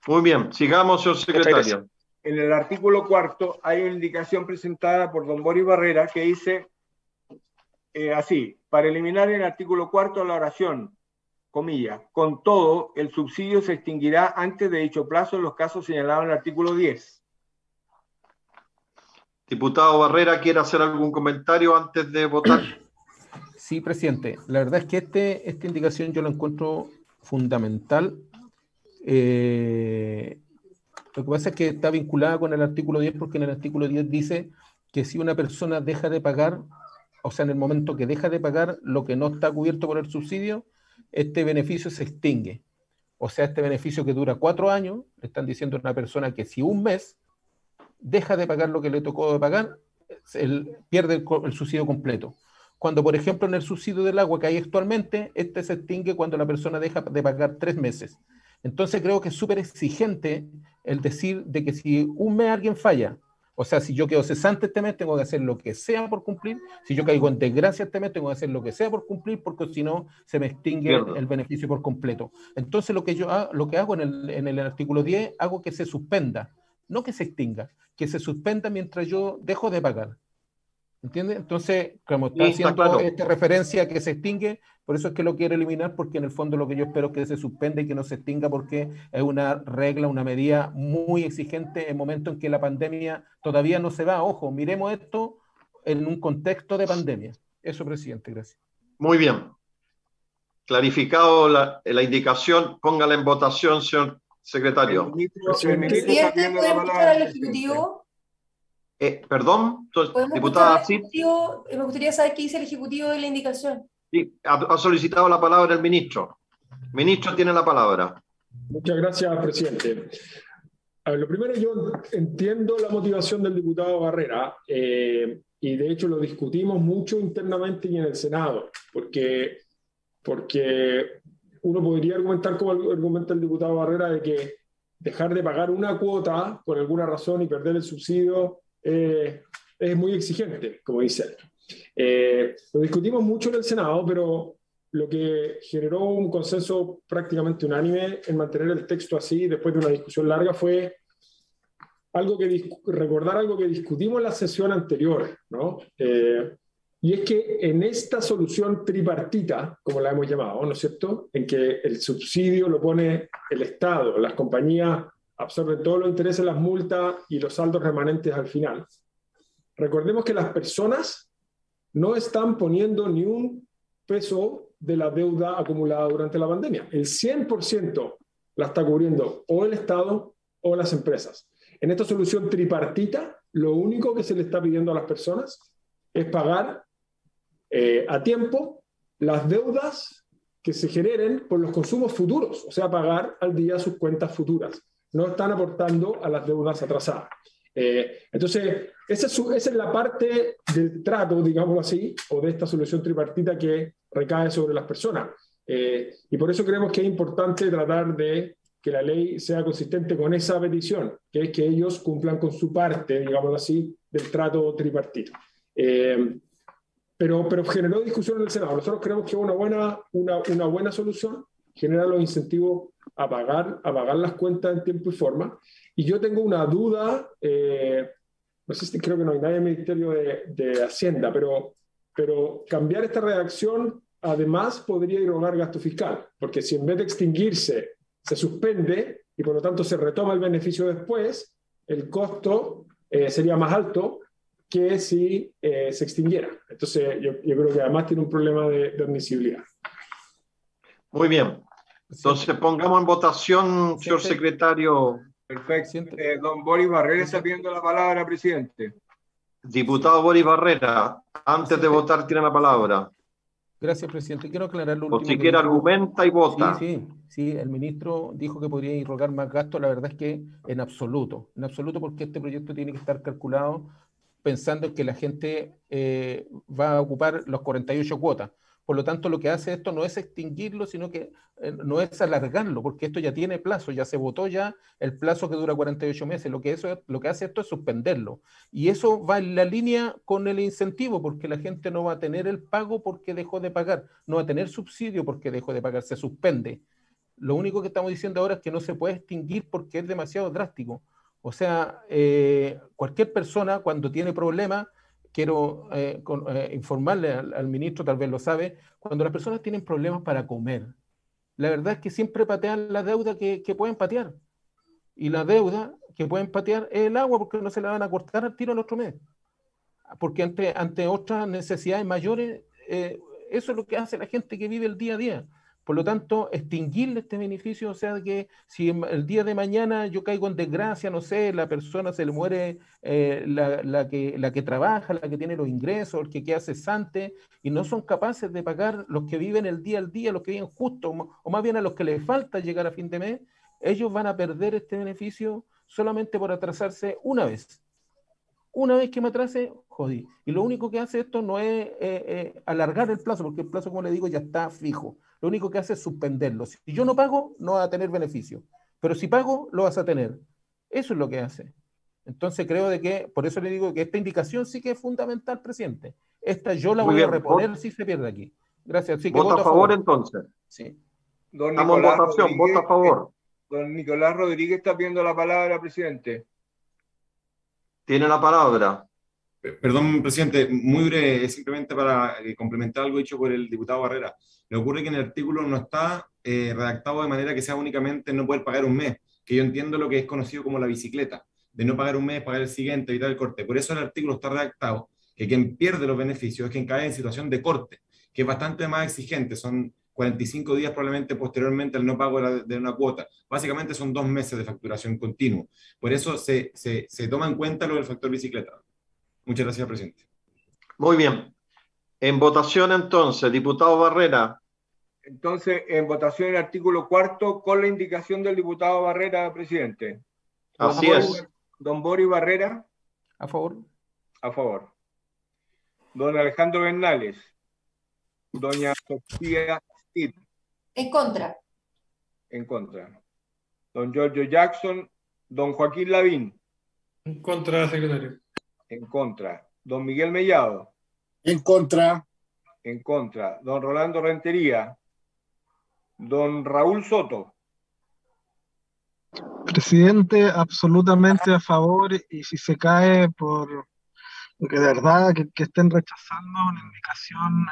Muy bien, sigamos, señor secretario. En el artículo 4 hay una indicación presentada por don Boris Barrera que dice así: para eliminar en el artículo 4 la oración, comillas, con todo, el subsidio se extinguirá antes de dicho plazo en los casos señalados en el artículo 10. Diputado Barrera, ¿quiere hacer algún comentario antes de votar? Sí, presidente. La verdad es que esta indicación yo la encuentro fundamental. Lo que pasa es que está vinculada con el artículo 10, porque en el artículo 10 dice que si una persona deja de pagar, o sea, en el momento que deja de pagar lo que no está cubierto por el subsidio, este beneficio se extingue. O sea, este beneficio que dura 4 años, le están diciendo a una persona que si un mes deja de pagar lo que le tocó de pagar, pierde el subsidio completo. Cuando, por ejemplo, en el subsidio del agua que hay actualmente, este se extingue cuando la persona deja de pagar 3 meses. Entonces creo que es súper exigente el decir de que si un mes alguien falla, o sea, si yo quedo cesante este mes, tengo que hacer lo que sea por cumplir. Si yo caigo en desgracia este mes, tengo que hacer lo que sea por cumplir, porque si no, se me extingue el beneficio por completo. Entonces, lo que hago en el artículo 10, hago que se suspenda, no que se extinga, que se suspenda mientras yo dejo de pagar. ¿Entiendes? Entonces, como está haciendo esta referencia a que se extingue, por eso es que lo quiero eliminar, porque en el fondo lo que yo espero es que se suspenda y que no se extinga, porque es una regla, una medida muy exigente en el momento en que la pandemia todavía no se va. Ojo, miremos esto en un contexto de pandemia. Eso, presidente, gracias. Muy bien. Clarificado la indicación, póngala en votación, señor secretario. Presidente, ¿puede escuchar al Ejecutivo? Perdón, diputada Cid. Me gustaría saber qué dice el Ejecutivo de la indicación. Sí, ha solicitado la palabra el ministro. Ministro, tiene la palabra. Muchas gracias, presidente. A ver, lo primero, yo entiendo la motivación del diputado Barrera, y de hecho lo discutimos mucho internamente y en el Senado, porque uno podría argumentar, como argumenta el diputado Barrera, de que dejar de pagar una cuota por alguna razón y perder el subsidio es muy exigente, como dice él. Lo discutimos mucho en el Senado, pero lo que generó un consenso prácticamente unánime en mantener el texto así, después de una discusión larga, fue recordar algo que discutimos en la sesión anterior, ¿no? Y es que en esta solución tripartita, como la hemos llamado, ¿no es cierto?, en que el subsidio lo pone el Estado, las compañías absorben todos los intereses, las multas y los saldos remanentes al final. Recordemos que las personas no están poniendo ni un peso de la deuda acumulada durante la pandemia. El 100% la está cubriendo o el Estado o las empresas. En esta solución tripartita, lo único que se le está pidiendo a las personas es pagar a tiempo las deudas que se generen por los consumos futuros, o sea, pagar al día sus cuentas futuras. No están aportando a las deudas atrasadas. Entonces, esa es la parte del trato, digámoslo así, o de esta solución tripartita que recae sobre las personas. Y por eso creemos que es importante tratar de que la ley sea consistente con esa petición, que es que ellos cumplan con su parte, digámoslo así, del trato tripartito. Pero generó discusión en el Senado. Nosotros creemos que es una buena solución, genera los incentivos a pagar las cuentas en tiempo y forma. Y yo tengo una duda, no sé si creo que no hay nadie en el Ministerio de Hacienda, pero cambiar esta redacción además podría irrogar gasto fiscal, porque si en vez de extinguirse se suspende y por lo tanto se retoma el beneficio después, el costo sería más alto que si se extinguiera. Entonces yo creo que además tiene un problema de admisibilidad. Muy bien. Entonces pongamos en votación, señor secretario. Perfecto. Don Boris Barrera está pidiendo la palabra, presidente. Diputado Boris Barrera, antes de votar tiene la palabra. Gracias, presidente. Quiero aclarar lo último. O si quiere argumenta y vota. Sí, el ministro dijo que podría irrogar más gastos. La verdad es que en absoluto, porque este proyecto tiene que estar calculado pensando en que la gente va a ocupar los 48 cuotas. Por lo tanto, lo que hace esto no es extinguirlo, sino que no es alargarlo, porque esto ya tiene plazo, ya se votó ya el plazo que dura 48 meses. Lo que hace esto es suspenderlo. Y eso va en la línea con el incentivo, porque la gente no va a tener el pago porque dejó de pagar, no va a tener subsidio porque dejó de pagar, se suspende. Lo único que estamos diciendo ahora es que no se puede extinguir porque es demasiado drástico. O sea, cualquier persona cuando tiene problemas, quiero informarle al ministro, tal vez lo sabe, cuando las personas tienen problemas para comer, la verdad es que siempre patean la deuda que pueden patear. Y la deuda que pueden patear es el agua, porque no se la van a cortar al tiro el otro mes. Porque ante otras necesidades mayores, eso es lo que hace la gente que vive el día a día. Por lo tanto, extinguirle este beneficio, o sea, que si el día de mañana yo caigo en desgracia, no sé, la persona se le muere, la que trabaja, la que tiene los ingresos, el que queda cesante, y no son capaces de pagar los que viven el día al día, los que viven justo, o más bien a los que les falta llegar a fin de mes, ellos van a perder este beneficio solamente por atrasarse una vez. Una vez que me atrase, jodí. Y lo único que hace esto no es alargar el plazo, porque el plazo, como le digo, ya está fijo. Lo único que hace es suspenderlo. Si yo no pago, no vas a tener beneficio. Pero si pago, lo vas a tener. Eso es lo que hace. Entonces creo de que, por eso le digo que esta indicación sí que es fundamental, presidente. Esta yo la voy a reponer si se pierde aquí. Gracias. Así que vota a favor entonces. Sí. Estamos en votación, vota a favor. Don Nicolás Rodríguez está pidiendo la palabra, presidente. Tiene la palabra. Perdón, presidente, muy breve, simplemente para complementar algo dicho por el diputado Barrera. Le ocurre que en el artículo no está redactado de manera que sea únicamente no poder pagar un mes, que yo entiendo lo que es conocido como la bicicleta, de no pagar un mes, pagar el siguiente, evitar el corte. Por eso el artículo está redactado que quien pierde los beneficios es quien cae en situación de corte, que es bastante más exigente, son 45 días probablemente posteriormente al no pago de una cuota. Básicamente son 2 meses de facturación continua. Por eso se toma en cuenta lo del factor bicicleta. Muchas gracias, presidente. Muy bien. En votación entonces, diputado Barrera. Entonces, en votación el artículo 4 con la indicación del diputado Barrera, presidente. Así es. Don Boris Barrera. A favor. A favor. Don Alejandro Bernales. Doña Sofía Stid. En contra. En contra. Don Giorgio Jackson. Don Joaquín Lavín. En contra, secretario. En contra. Don Miguel Mellado. En contra. En contra. Don Rolando Rentería. Don Raúl Soto. Presidente, absolutamente a favor, y si se cae por porque de verdad que estén rechazando una indicación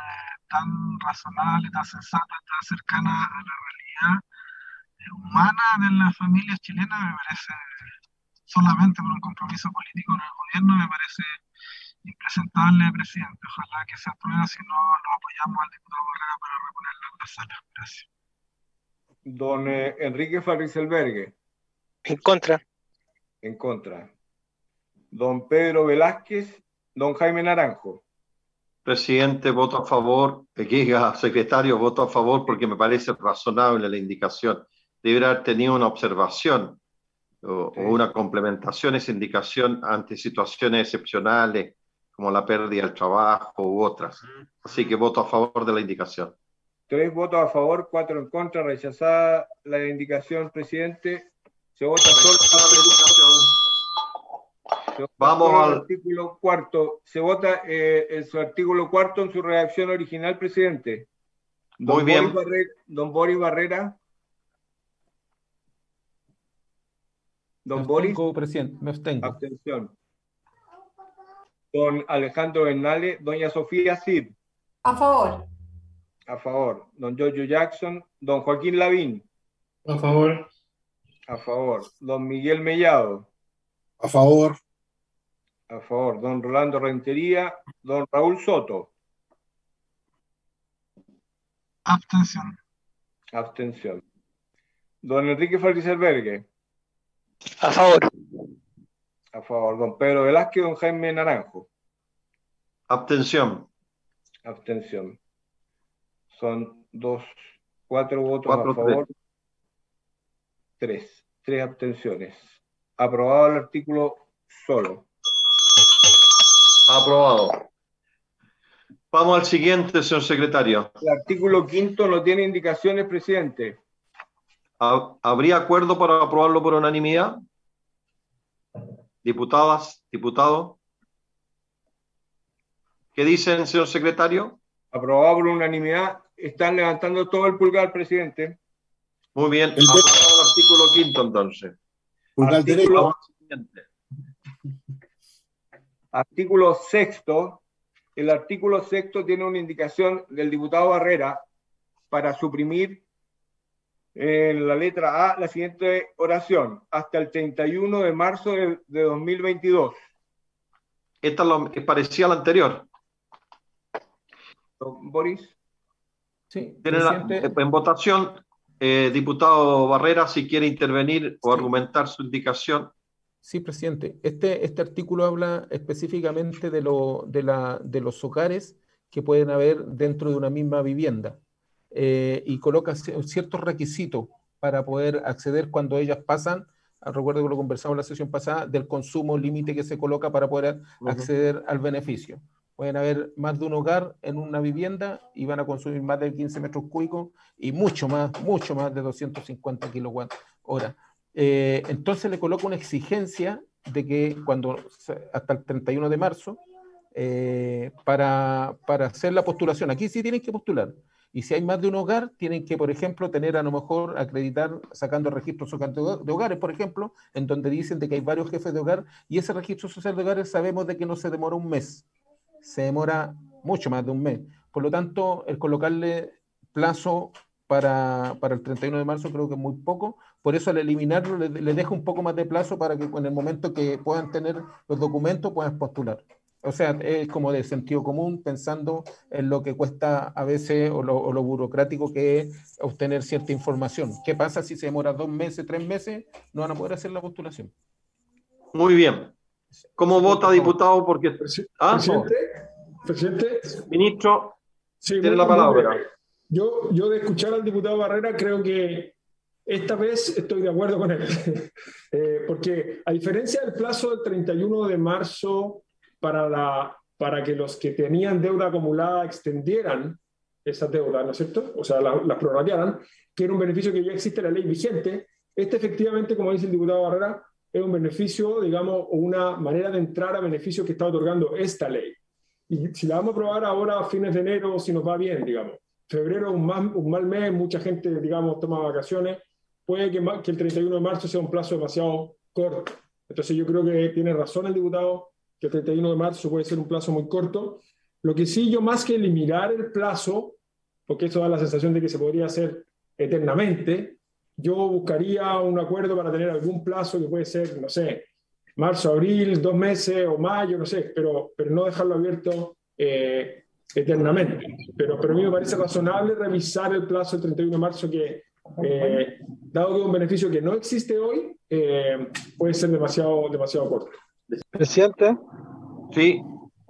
tan razonable, tan sensata, tan cercana a la realidad humana de las familias chilenas, me parece, solamente por un compromiso político en el gobierno, me parece impresentable, presidente. Ojalá que se apruebe, si no, lo apoyamos al diputado Barrera para reponerlo en la sala. Gracias. Don Enrique Farriselbergue. En contra. En contra. Don Pedro Velázquez. Don Jaime Naranjo. Presidente, voto a favor. Que diga, secretario, voto a favor porque me parece razonable la indicación. Debería haber tenido una observación o una complementación a esa indicación ante situaciones excepcionales como la pérdida del trabajo u otras. Así que voto a favor de la indicación. 3 votos a favor, 4 en contra, rechazada la indicación, presidente. Se vota solo Vamos al artículo cuarto. Se vota su artículo cuarto en su redacción original, presidente. Muy bien. Don Boris Barrera. Don Boris. Presidente, me abstengo. Abstención. Don Alejandro Bernales. Doña Sofía Cid. A favor. A favor. Don Giorgio Jackson. Don Joaquín Lavín. A favor. A favor. Don Miguel Mellado. A favor. A favor. Don Rolando Rentería. Don Raúl Soto. Abstención. Abstención. Don Enrique Falciserbergue. A favor. A favor. Don Pedro Velázquez. Don Jaime Naranjo. abstención. Abstención. Son 4 votos 4, a favor. 3 abstenciones. Aprobado el artículo solo. Aprobado. Vamos al siguiente, señor secretario. El artículo 5 no tiene indicaciones, presidente. ¿Habría acuerdo para aprobarlo por unanimidad? Diputadas, diputado. ¿Qué dicen, señor secretario? Aprobado por unanimidad. Están levantando todo el pulgar, presidente. Muy bien. Aprobado el artículo 5 entonces. Pulgar derecho. Artículo 6. El artículo 6 tiene una indicación del diputado Barrera para suprimir en la letra A la siguiente oración: hasta el 31 de marzo de 2022. Esta es parecida a la anterior. Boris. Sí, en votación, diputado Barrera, si quiere intervenir o argumentar su indicación. Sí, presidente. Este artículo habla específicamente de los hogares que pueden haber dentro de una misma vivienda y coloca ciertos requisitos para poder acceder cuando ellas pasan. Recuerdo que lo conversamos en la sesión pasada del consumo límite que se coloca para poder acceder al beneficio. Pueden haber más de un hogar en una vivienda y van a consumir más de 15 metros cúbicos y mucho más de 250 kilowatt hora. Entonces le coloca una exigencia de que hasta el 31 de marzo para hacer la postulación. Aquí sí tienen que postular. Y si hay más de un hogar, tienen que, por ejemplo, tener a lo mejor acreditar sacando registros sociales de hogares, por ejemplo, en donde dicen de que hay varios jefes de hogar y ese registro social de hogares sabemos de que no se demora un mes. Se demora mucho más de un mes. Por lo tanto, el colocarle plazo para el 31 de marzo creo que es muy poco. Por eso al eliminarlo le deja un poco más de plazo para que en el momento que puedan tener los documentos puedan postular. O sea, es como de sentido común pensando en lo que cuesta a veces o lo burocrático que es obtener cierta información. ¿Qué pasa si se demora 2 meses, 3 meses? No van a poder hacer la postulación. Muy bien. ¿Cómo vota, diputado? Porque Presidente. Ministro, sí, tiene la palabra. Yo de escuchar al diputado Barrera creo que esta vez estoy de acuerdo con él. Porque a diferencia del plazo del 31 de marzo para que los que tenían deuda acumulada extendieran esa deuda, ¿no es cierto? O sea, las prorratearan, que era un beneficio que ya existe en la ley vigente. Efectivamente, como dice el diputado Barrera, es un beneficio, digamos, o una manera de entrar a beneficios que está otorgando esta ley. Y si la vamos a aprobar ahora a fines de enero, si nos va bien, digamos. Febrero es un mal mes, mucha gente, digamos, toma vacaciones. Puede que el 31 de marzo sea un plazo demasiado corto. Entonces yo creo que tiene razón el diputado, que el 31 de marzo puede ser un plazo muy corto. Lo que sí, yo más que eliminar el plazo, porque eso da la sensación de que se podría hacer eternamente, yo buscaría un acuerdo para tener algún plazo que puede ser, no sé, marzo, abril, 2 meses o mayo, no sé, pero no dejarlo abierto eternamente. Pero a mí me parece razonable revisar el plazo del 31 de marzo que, dado que es un beneficio que no existe hoy, puede ser demasiado corto. Presidente. Sí,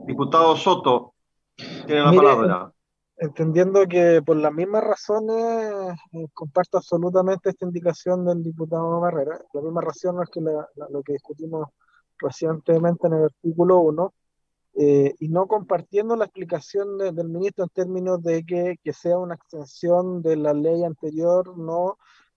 diputado Soto. Tiene la palabra. Entendiendo que por las mismas razones comparto absolutamente esta indicación del diputado Barrera, las mismas razones que lo que discutimos recientemente en el artículo 1, y no compartiendo la explicación del ministro en términos de que sea una extensión de la ley anterior,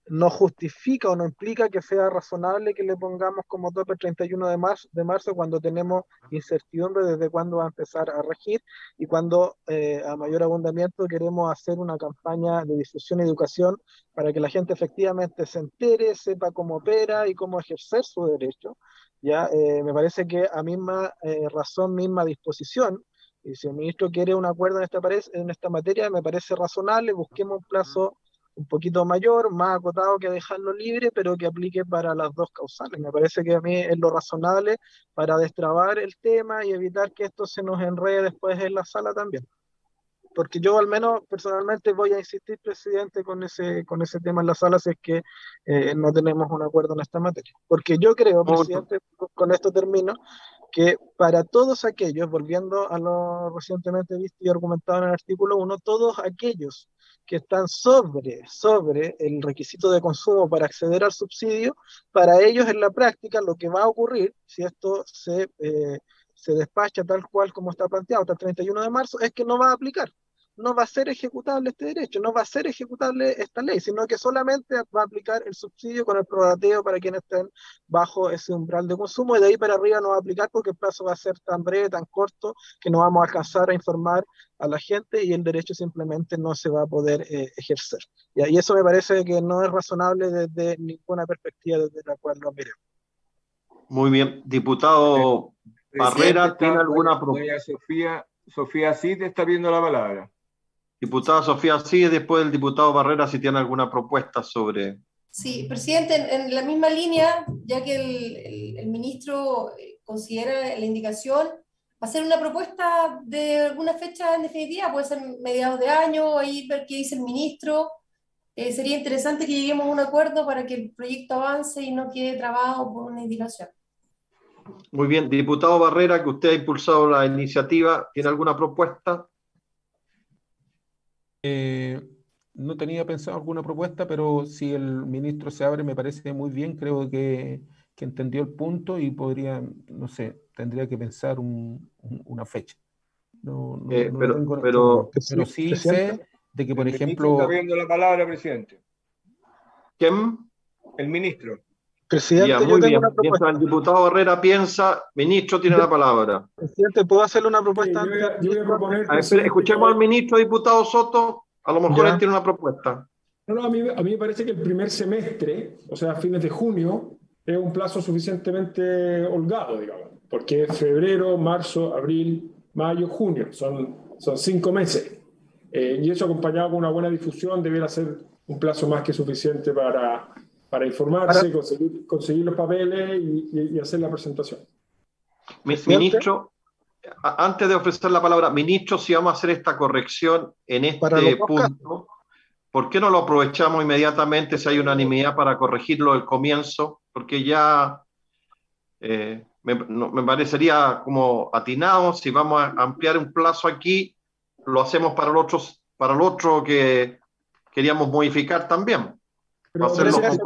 no justifica o no implica que sea razonable que le pongamos como tope el 31 de marzo cuando tenemos incertidumbre desde cuándo va a empezar a regir y cuando a mayor abundamiento queremos hacer una campaña de difusión y educación para que la gente efectivamente se entere, sepa cómo opera y cómo ejercer su derecho. Ya me parece que a misma razón, misma disposición, y si el ministro quiere un acuerdo en esta materia, me parece razonable, busquemos un plazo un poquito mayor, más acotado que dejarlo libre, pero que aplique para las dos causales. Me parece que a mí es lo razonable para destrabar el tema y evitar que esto se nos enrede después en la sala también. Porque yo al menos personalmente voy a insistir, presidente, con ese tema en la sala si es que no tenemos un acuerdo en esta materia. Porque yo creo, presidente, con esto termino, que para todos aquellos, volviendo a lo recientemente visto y argumentado en el artículo 1, todos aquellos que están sobre el requisito de consumo para acceder al subsidio, para ellos en la práctica lo que va a ocurrir, si esto se despacha tal cual como está planteado hasta el 31 de marzo, es que no va a aplicar. No va a ser ejecutable este derecho, no va a ser ejecutable esta ley, sino que solamente va a aplicar el subsidio con el prorrateo para quienes estén bajo ese umbral de consumo, y de ahí para arriba no va a aplicar porque el plazo va a ser tan breve, tan corto, que no vamos a alcanzar a informar a la gente y el derecho simplemente no se va a poder ejercer. Y eso me parece que no es razonable desde ninguna perspectiva desde la cual lo miremos. Muy bien. Diputado Barrera, ¿tiene alguna propuesta? Sofía Cid está pidiendo la palabra. Diputada Sofía Cid, después del diputado Barrera, si tiene alguna propuesta sobre... Sí, presidente, en la misma línea, ya que el ministro considera la indicación, hacer una propuesta de alguna fecha en definitiva, puede ser mediados de año, ahí ver qué dice el ministro. Sería interesante que lleguemos a un acuerdo para que el proyecto avance y no quede trabado por una indicación. Muy bien, diputado Barrera, que usted ha impulsado la iniciativa, ¿tiene alguna propuesta? No tenía pensado alguna propuesta, pero si el ministro se abre me parece muy bien, creo que entendió el punto y podría, no sé, tendría que pensar una fecha. Pero sí sé de que, por ejemplo... Está pidiendo la palabra, presidente. ¿Quién? El ministro. Presidente, ya, muy bien. Mientras el diputado Barrera piensa, ministro tiene la palabra. Presidente, ¿puedo hacerle una propuesta? Yo voy a proponer... escuchemos al ministro, diputado Soto. A lo mejor él tiene una propuesta. No, a mí me parece que el primer semestre, o sea, fines de junio, es un plazo suficientemente holgado, digamos, porque es febrero, marzo, abril, mayo, junio, son 5 meses. Y eso acompañado con una buena difusión debiera ser un plazo más que suficiente para informarse, conseguir los papeles y hacer la presentación. Ministro, antes de ofrecer la palabra, ministro, si vamos a hacer esta corrección en este punto, ¿por qué no lo aprovechamos inmediatamente si hay unanimidad para corregirlo al comienzo? Porque ya me parecería como atinado, si vamos a ampliar un plazo aquí, lo hacemos para el otro que queríamos modificar también. Pero, presidente,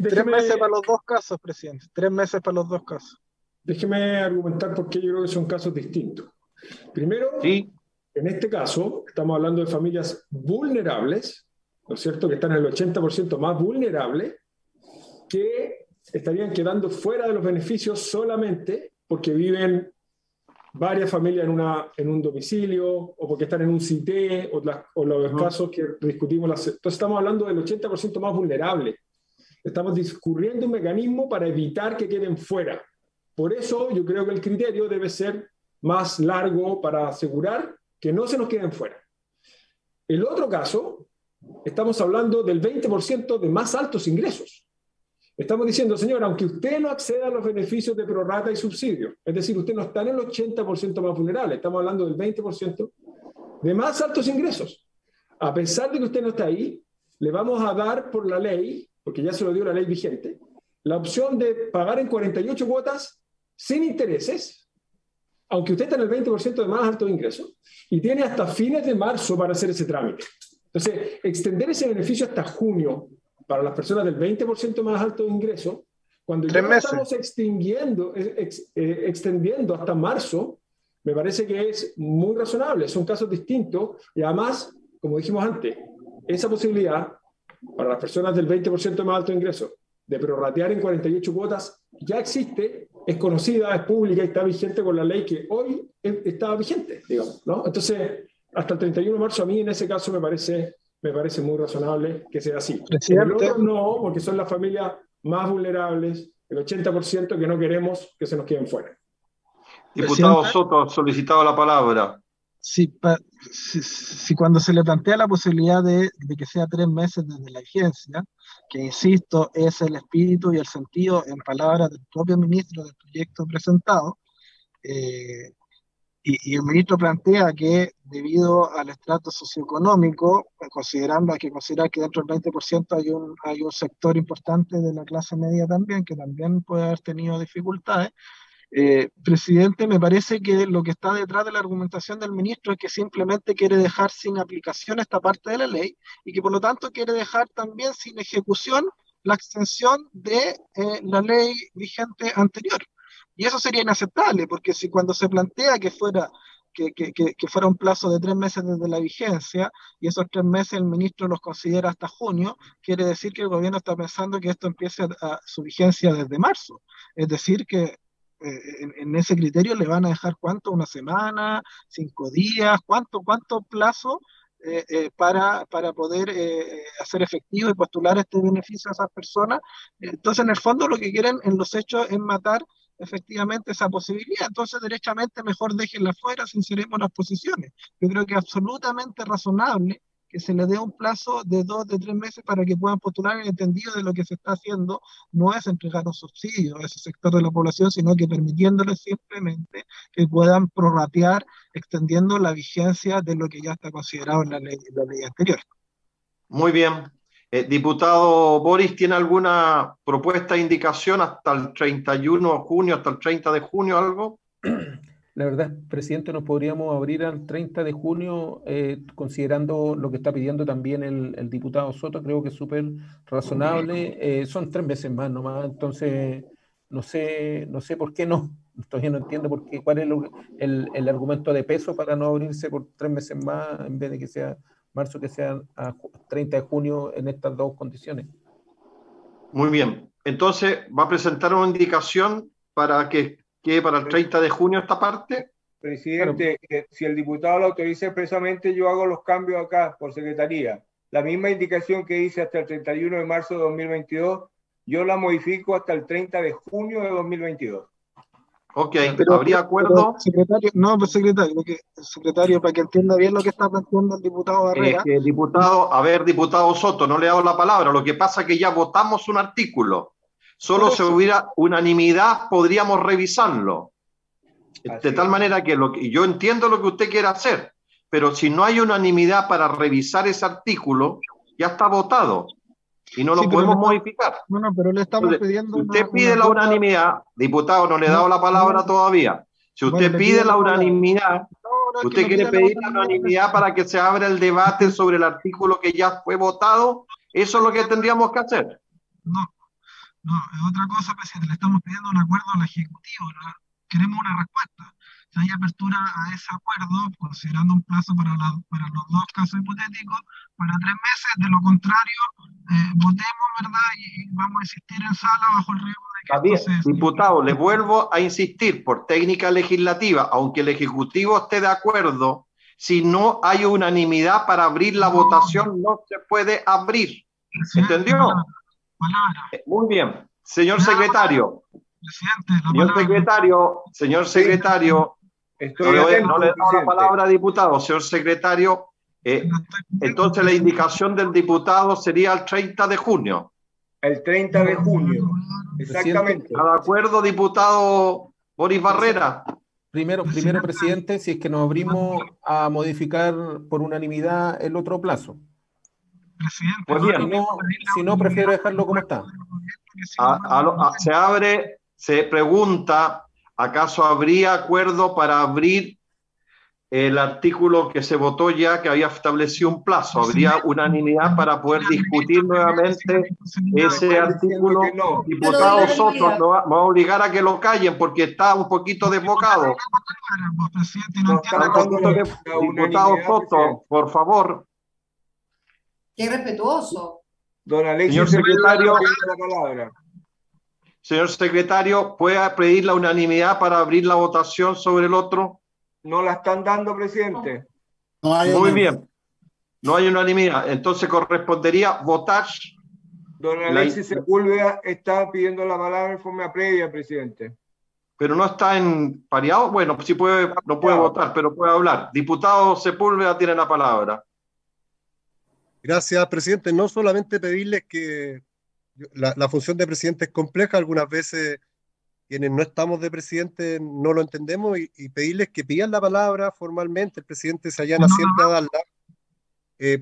3 meses para los dos casos, presidente. 3 meses para los dos casos. Déjeme argumentar por qué yo creo que son casos distintos. Primero, en este caso, estamos hablando de familias vulnerables, ¿no es cierto?, que están en el 80% más vulnerables, que estarían quedando fuera de los beneficios solamente porque viven varias familias en un domicilio o porque están en un CITE o los casos que discutimos. Entonces estamos hablando del 80% más vulnerable. Estamos discurriendo un mecanismo para evitar que queden fuera. Por eso yo creo que el criterio debe ser más largo para asegurar que no se nos queden fuera. El otro caso, estamos hablando del 20% de más altos ingresos. Estamos diciendo, señor, aunque usted no acceda a los beneficios de prorrata y subsidio, es decir, usted no está en el 80% más vulnerable, estamos hablando del 20% de más altos ingresos. A pesar de que usted no está ahí, le vamos a dar por la ley, porque ya se lo dio la ley vigente, la opción de pagar en 48 cuotas sin intereses aunque usted está en el 20% de más alto ingreso, y tiene hasta fines de marzo para hacer ese trámite. Entonces, extender ese beneficio hasta junio para las personas del 20% más alto ingreso, cuando ya lo estamos extendiendo hasta marzo, me parece que es muy razonable. Son casos distintos y además, como dijimos antes, esa posibilidad para las personas del 20% más alto ingreso de prorratear en 48 cuotas ya existe, es conocida, es pública y está vigente con la ley que hoy está vigente, digamos, ¿no? Entonces, hasta el 31 de marzo a mí en ese caso me parece muy razonable que sea así. En el otro no, porque son las familias más vulnerables, el 80% que no queremos que se nos queden fuera. Diputado Soto ha solicitado la palabra. Si cuando se le plantea la posibilidad de que sea 3 meses desde la vigencia, que insisto, es el espíritu y el sentido, en palabras del propio ministro del proyecto presentado, y el ministro plantea que debido al estrato socioeconómico, hay que considerar que dentro del 20% hay un sector importante de la clase media también, que también puede haber tenido dificultades. Presidente, me parece que lo que está detrás de la argumentación del ministro es que simplemente quiere dejar sin aplicación esta parte de la ley y que por lo tanto quiere dejar también sin ejecución la extensión de la ley vigente anterior. Y eso sería inaceptable, porque si cuando se plantea que fuera un plazo de 3 meses desde la vigencia, y esos 3 meses el ministro los considera hasta junio, quiere decir que el gobierno está pensando que esto empiece a su vigencia desde marzo. Es decir, que en ese criterio le van a dejar ¿cuánto? ¿Una semana? ¿5 días? ¿Cuánto plazo para poder hacer efectivo y postular este beneficio a esas personas? Entonces, en el fondo, lo que quieren en los hechos es matar efectivamente esa posibilidad. Entonces, derechamente, mejor déjenla fuera, sinceremos las posiciones. Yo creo que es absolutamente razonable que se le dé un plazo de 2, de 3 meses para que puedan postular. En el entendido de lo que se está haciendo no es entregar un subsidio a ese sector de la población, sino que permitiéndoles simplemente que puedan prorratear, extendiendo la vigencia de lo que ya está considerado en la ley anterior. Muy bien. Diputado Boris, ¿tiene alguna propuesta de indicación hasta el 31 de junio, hasta el 30 de junio, algo? La verdad, presidente, nos podríamos abrir al 30 de junio, considerando lo que está pidiendo también el diputado Soto. Creo que es súper razonable. Son 3 meses más nomás, entonces no sé por qué no. Todavía no entiendo cuál es el argumento de peso para no abrirse por 3 meses más, en vez de que sea marzo, que sea a 30 de junio en estas 2 condiciones. Muy bien. Entonces, ¿va a presentar una indicación para que quede para el 30 de junio esta parte? Presidente, si el diputado lo autoriza expresamente, yo hago los cambios acá por secretaría. La misma indicación que hice hasta el 31 de marzo de 2022, yo la modifico hasta el 30 de junio de 2022. Ok, ¿habría acuerdo? Secretario, para que entienda bien lo que está planteando el diputado Barrera. Diputado Soto, no le he dado la palabra. Lo que pasa es que ya votamos un artículo. Solo si hubiera unanimidad podríamos revisarlo. De tal manera que yo entiendo lo que usted quiere hacer, pero si no hay unanimidad para revisar ese artículo, ya está votado. Y no lo podemos modificar. No, pero le estamos pidiendo. Si usted pide la unanimidad, diputado, no le he dado la palabra todavía. Si usted pide la unanimidad, usted quiere pedir la unanimidad para que se abra el debate sobre el artículo que ya fue votado, eso es lo que tendríamos que hacer. No, es otra cosa, presidente. Le estamos pidiendo un acuerdo al Ejecutivo. Queremos una respuesta. Si hay apertura a ese acuerdo, considerando un plazo para los 2 casos hipotéticos, para 3 meses, de lo contrario, votemos, ¿verdad? Y vamos a insistir en sala bajo el riesgo de que Diputado, le vuelvo a insistir, por técnica legislativa, aunque el Ejecutivo esté de acuerdo, si no hay unanimidad para abrir la votación, no se puede abrir. ¿Entendió? Muy bien. Señor secretario. Señor secretario, no le he dado la palabra, diputado. Señor secretario, entonces la indicación del diputado sería el 30 de junio. El 30 de junio, exactamente. ¿Está de acuerdo, diputado Boris Barrera? Primero, presidente, si es que nos abrimos a modificar por unanimidad el otro plazo. Pues bien. Si no, prefiero dejarlo como está. Se pregunta ¿acaso habría acuerdo para abrir el artículo que se votó ya, que había establecido un plazo? ¿Habría unanimidad para poder discutir nuevamente ese artículo? No. Diputado Soto, me va a obligar a que lo callen porque está un poquito desbocado. Diputado Soto, por favor. Qué respetuoso. Don Alexis, señor secretario, la palabra. Señor secretario, ¿puede pedir la unanimidad para abrir la votación sobre el otro? No la están dando, presidente. No hay Muy bien. No hay unanimidad. Entonces correspondería votar. Don Alexis Sepúlveda está pidiendo la palabra en forma previa, presidente. Pero no está en pareado. Bueno, sí puede, no puede votar, pero puede hablar. Diputado Sepúlveda tiene la palabra. Gracias, presidente. No solamente pedirles que la función de presidente es compleja, algunas veces quienes no estamos de presidente no lo entendemos, y pedirles que pidan la palabra formalmente. El presidente se allana siempre a darla,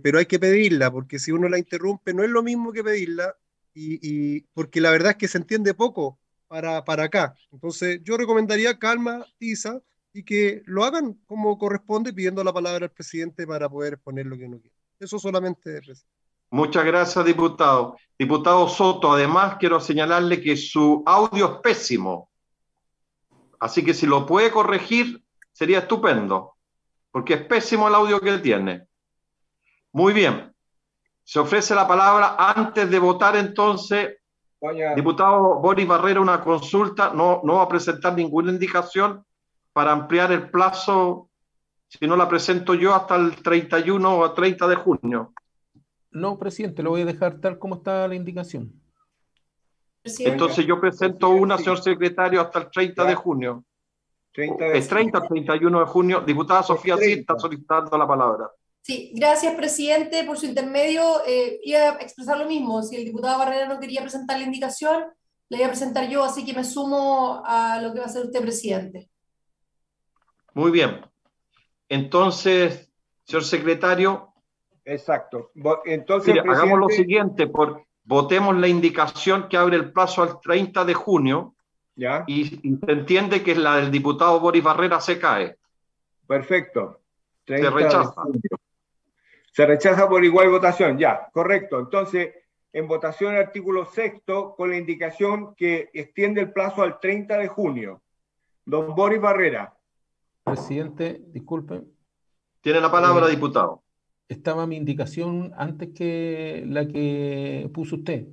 pero hay que pedirla, porque si uno la interrumpe no es lo mismo que pedirla, y porque la verdad es que se entiende poco para acá. Entonces yo recomendaría calma, tiza, y que lo hagan como corresponde, pidiendo la palabra al presidente para poder exponer lo que uno quiere. Eso solamente, presidente. Muchas gracias, diputado. Diputado Soto, además quiero señalarle que su audio es pésimo. Así que si lo puede corregir, sería estupendo, porque es pésimo el audio que él tiene. Muy bien. Se ofrece la palabra antes de votar, entonces. Diputado Boris Barrera, una consulta. No va a presentar ninguna indicación para ampliar el plazo, si no la presento yo, hasta el 31 o 30 de junio. No, presidente, lo voy a dejar tal como está la indicación. Entonces yo presento una, señor secretario, hasta el 30 de junio. Es 30 o 31 de junio. Diputada Sofía Cid está solicitando la palabra. Sí, gracias, presidente, por su intermedio. Iba a expresar lo mismo. Si el diputado Barrera no quería presentar la indicación, la iba a presentar yo, así que me sumo a lo que va a hacer usted, presidente. Muy bien. Entonces, señor secretario. Exacto. Entonces, mire, hagamos lo siguiente, votemos la indicación que abre el plazo al 30 de junio. ¿Ya? Y se entiende que la del diputado Boris Barrera se cae. Perfecto. Se rechaza. Se rechaza por igual votación, ya, correcto. Entonces, en votación el artículo 6º con la indicación que extiende el plazo al 30 de junio. Don Boris Barrera. Presidente, disculpe. Tiene la palabra, diputado. Estaba mi indicación antes que la que puso usted.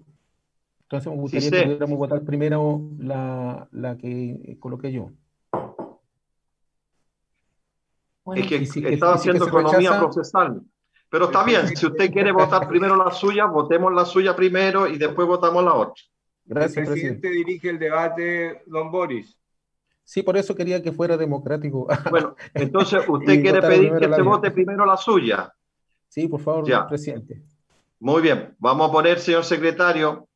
Entonces me gustaría que pudiéramos votar primero la que coloqué yo. Bueno, es que estaba haciendo economía procesal. Pero está bien, si usted quiere votar primero la suya, votemos la suya primero y después votamos la otra. Gracias, el presidente dirige el debate, don Boris. Sí, por eso quería que fuera democrático. Bueno, entonces usted quiere pedir que se vote primero la suya. Sí, por favor, ya. Presidente. Muy bien, vamos a poner, señor secretario,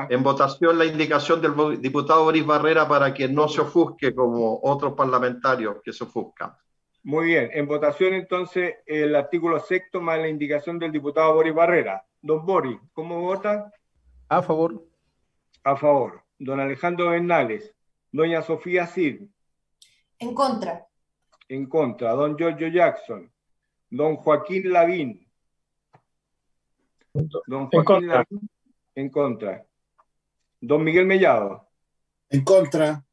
en votación la indicación del diputado Boris Barrera para que no se ofusque como otros parlamentarios que se ofuscan. Muy bien, en votación entonces el artículo 6º más la indicación del diputado Boris Barrera. Don Boris, ¿cómo vota? A favor. A favor. Don Alejandro Bernales. Doña Sofía Cid. En contra. En contra. Don Giorgio Jackson. Don Joaquín Lavín. Don Joaquín Lavín. En contra. Don Miguel Mellado. En contra.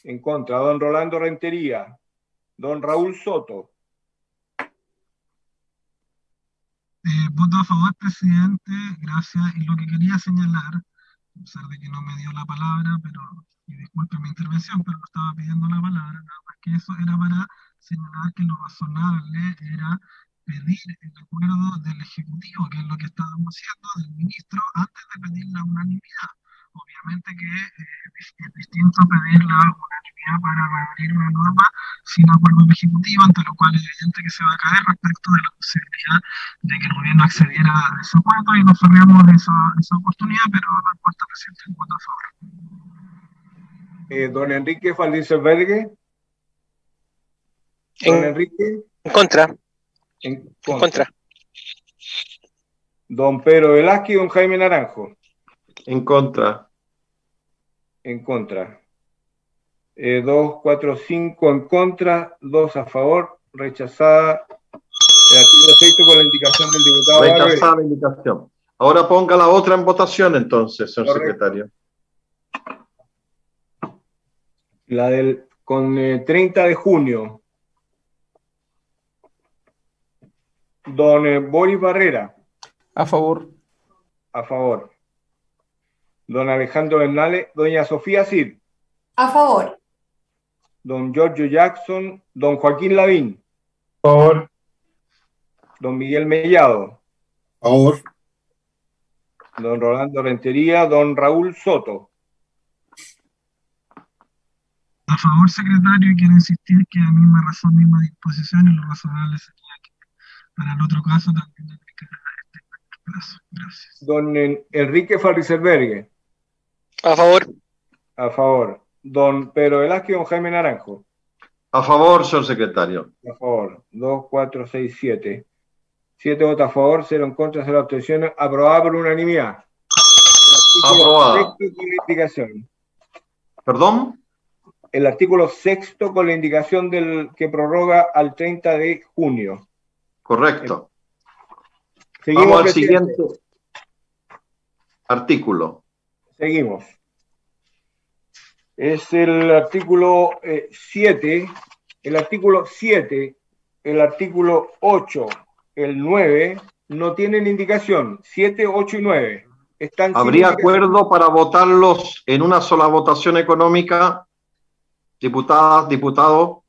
En contra. Don Rolando Rentería. Don Raúl Soto. Voto a favor, presidente. Gracias. Y lo que quería señalar, a pesar de que no me dio la palabra, y disculpe mi intervención, pero estaba pidiendo la palabra, nada más que eso era para señalar que lo razonable era pedir el acuerdo del Ejecutivo, que es lo que estábamos haciendo, del ministro, antes de pedir la unanimidad. Obviamente que es distinto pedir la unanimidad para reabrir una norma sin acuerdo del Ejecutivo, ante lo cual es evidente que se va a caer respecto de la posibilidad de que el gobierno accediera a ese acuerdo, y nos ferreamos de esa oportunidad, pero no importa, presidente, voto a favor. Don Enrique Faldicerbergue. Don Enrique. En contra. En contra. Don Pedro Velázquez y don Jaime Naranjo. En contra. En contra. 2, 4, 5 en contra, 2 a favor, rechazada el artículo 6 con la indicación del diputado Álvarez. Rechazada la indicación. Ahora ponga la otra en votación entonces, señor secretario. La del con 30 de junio. Don Boris Barrera. A favor. A favor. Don Alejandro Bernales. Doña Sofía Cid. A favor. Don Giorgio Jackson. Don Joaquín Lavín. A favor. Don Miguel Mellado. A favor. Don Rolando Rentería. Don Raúl Soto. A favor, secretario, y quiero insistir que a misma razón, misma disposición, y lo razonable sería que para el otro caso también aplicar este plazo. Gracias. Don Enrique Farriselbergue. A favor. A favor. Don Pedro Velázquez. Don Jaime Naranjo. A favor, señor secretario. A favor. 2, 4, 6, 7. 7 votos a favor, 0 en contra, 0 abstenciones. Aprobada por unanimidad. Aprobada. ¿Perdón? El artículo 6 con la indicación del que prorroga al 30 de junio. Correcto. Seguimos, vamos al presidente. siguiente artículo. Seguimos. Es el artículo 7, el artículo 7, el artículo 8, el 9, no tienen indicación. 7, 8 y 9. Están sin ¿Habría indicación. acuerdo para votarlos en una sola votación económica? Diputadas, diputados.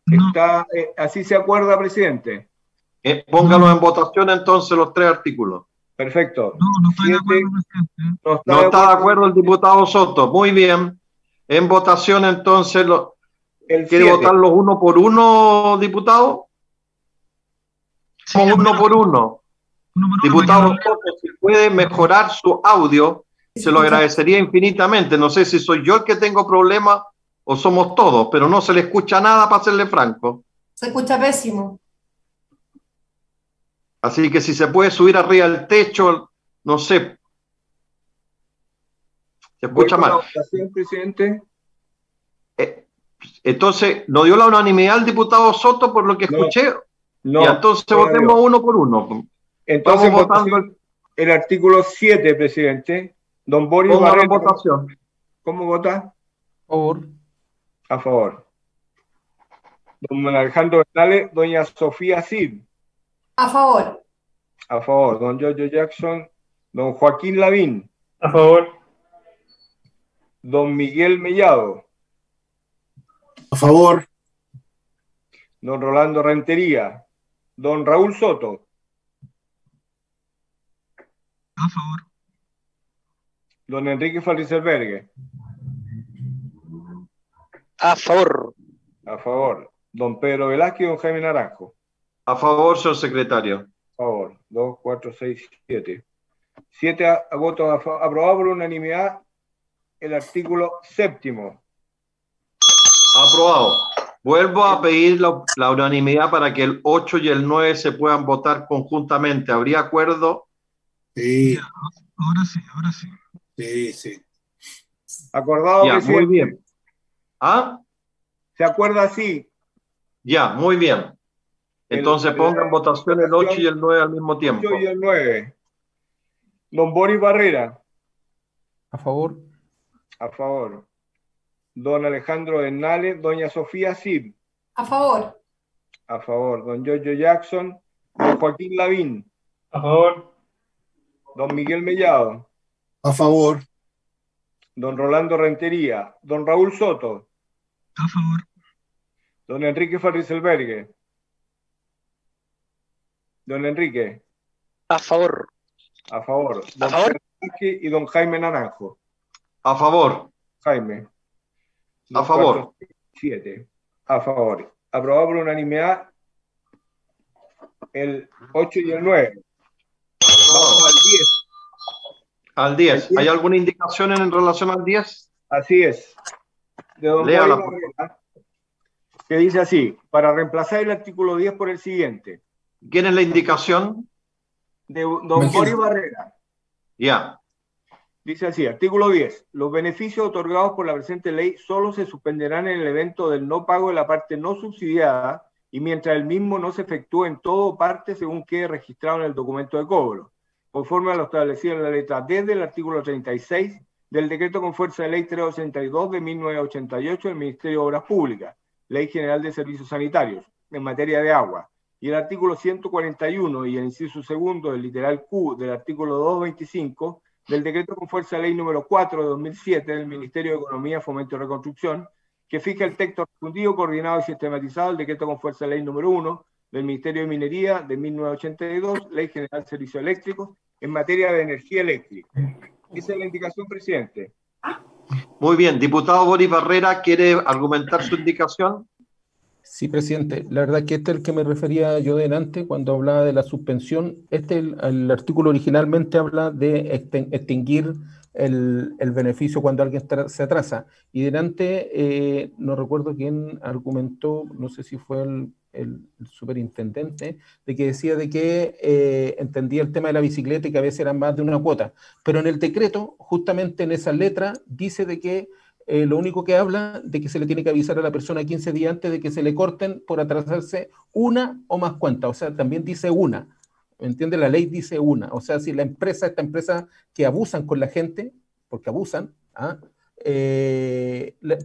Está, así se acuerda, presidente. Póngalos en votación entonces los 3 artículos. Perfecto. No estoy de acuerdo, presidente. No está de acuerdo el diputado Soto. Muy bien. En votación entonces, ¿quiere votarlos uno por uno, diputado? Sí, uno por uno. Diputado Soto, si puede mejorar su audio, se lo agradecería infinitamente. No sé si soy yo el que tengo problemas o somos todos, pero no se le escucha nada, para serle franco. Se escucha pésimo. Así que si se puede subir arriba del techo, no sé. Se escucha mal. Presidente. Entonces, ¿no dio la unanimidad el diputado Soto por lo que escuché? No. Y entonces votemos uno por uno. Entonces, vamos votando el artículo 7, presidente. Don Boris Barrera. En votación. ¿Cómo vota? A favor. A favor. Don Alejandro Bernales. Doña Sofía Cid. A favor. A favor. Don Giorgio Jackson. Don Joaquín Lavín. A favor. Don Miguel Mellado. A favor. Don Rolando Rentería. Don Raúl Soto. A favor. Don Enrique Farriselbergue. A favor. A favor. Don Pedro Velázquez y don Jaime Naranjo. A favor, señor secretario. A favor. 2, 4, 6, 7. 7 votos aprobado por unanimidad el artículo 7. Aprobado. Vuelvo a pedir la unanimidad para que el 8 y el 9 se puedan votar conjuntamente. ¿Habría acuerdo? Sí. Ahora sí, ahora sí. Sí, sí. Acordado, ya, presidente. muy bien. ¿Ah? ¿Se acuerda así? Ya, muy bien. Entonces pongan en votación el 8 y el 9 al mismo tiempo. 8 y el 9. Don Boris Barrera. A favor. A favor. Don Alejandro Bernales. Doña Sofía Cid. A favor. A favor. Don Giorgio Jackson. Don Joaquín Lavín. A favor. Don Miguel Mellado. A favor. Don Rolando Rentería. Don Raúl Soto. A favor. Don Enrique Farriselbergue. Don Enrique. A favor. A favor. A favor. Y don Jaime Naranjo. A favor. Jaime. A favor. 7. A favor. Aprobado por unanimidad el 8 y el 9. Vamos al 10. Al 10. ¿Hay alguna indicación en relación al 10? Así es. De don Léala, Boris Barrera, que dice así: para reemplazar el artículo 10 por el siguiente. ¿Quién es la indicación? De don Boris Barrera. Ya. Dice así, artículo 10. Los beneficios otorgados por la presente ley solo se suspenderán en el evento del no pago de la parte no subsidiada y mientras el mismo no se efectúe en todo o parte según quede registrado en el documento de cobro, conforme a lo establecido en la letra D del artículo 36 del decreto con fuerza de ley 382 de 1988 del Ministerio de Obras Públicas, Ley General de Servicios Sanitarios, en materia de agua, y el artículo 141 y el inciso segundo del literal Q del artículo 225 del decreto con fuerza de ley número 4 de 2007 del Ministerio de Economía, Fomento y Reconstrucción, que fija el texto refundido, coordinado y sistematizado del decreto con fuerza de ley número 1 del Ministerio de Minería de 1982, Ley General de Servicios Eléctricos, en materia de energía eléctrica. Esa es la indicación, presidente. Muy bien. Diputado Boris Barrera, ¿quiere argumentar su indicación? Sí, presidente. La verdad que este es el que me refería yo delante cuando hablaba de la suspensión. El artículo originalmente habla de extinguir el beneficio cuando alguien se atrasa. Y delante, no recuerdo quién argumentó, no sé si fue el superintendente, de que decía de que entendía el tema de la bicicleta y que a veces eran más de una cuota. Pero en el decreto, justamente en esa letra, dice de que lo único que habla de que se le tiene que avisar a la persona 15 días antes de que se le corten por atrasarse una o más cuentas. O sea, también dice una. ¿Me entiende? La ley dice una. O sea, si esta empresa que abusan con la gente, porque abusan,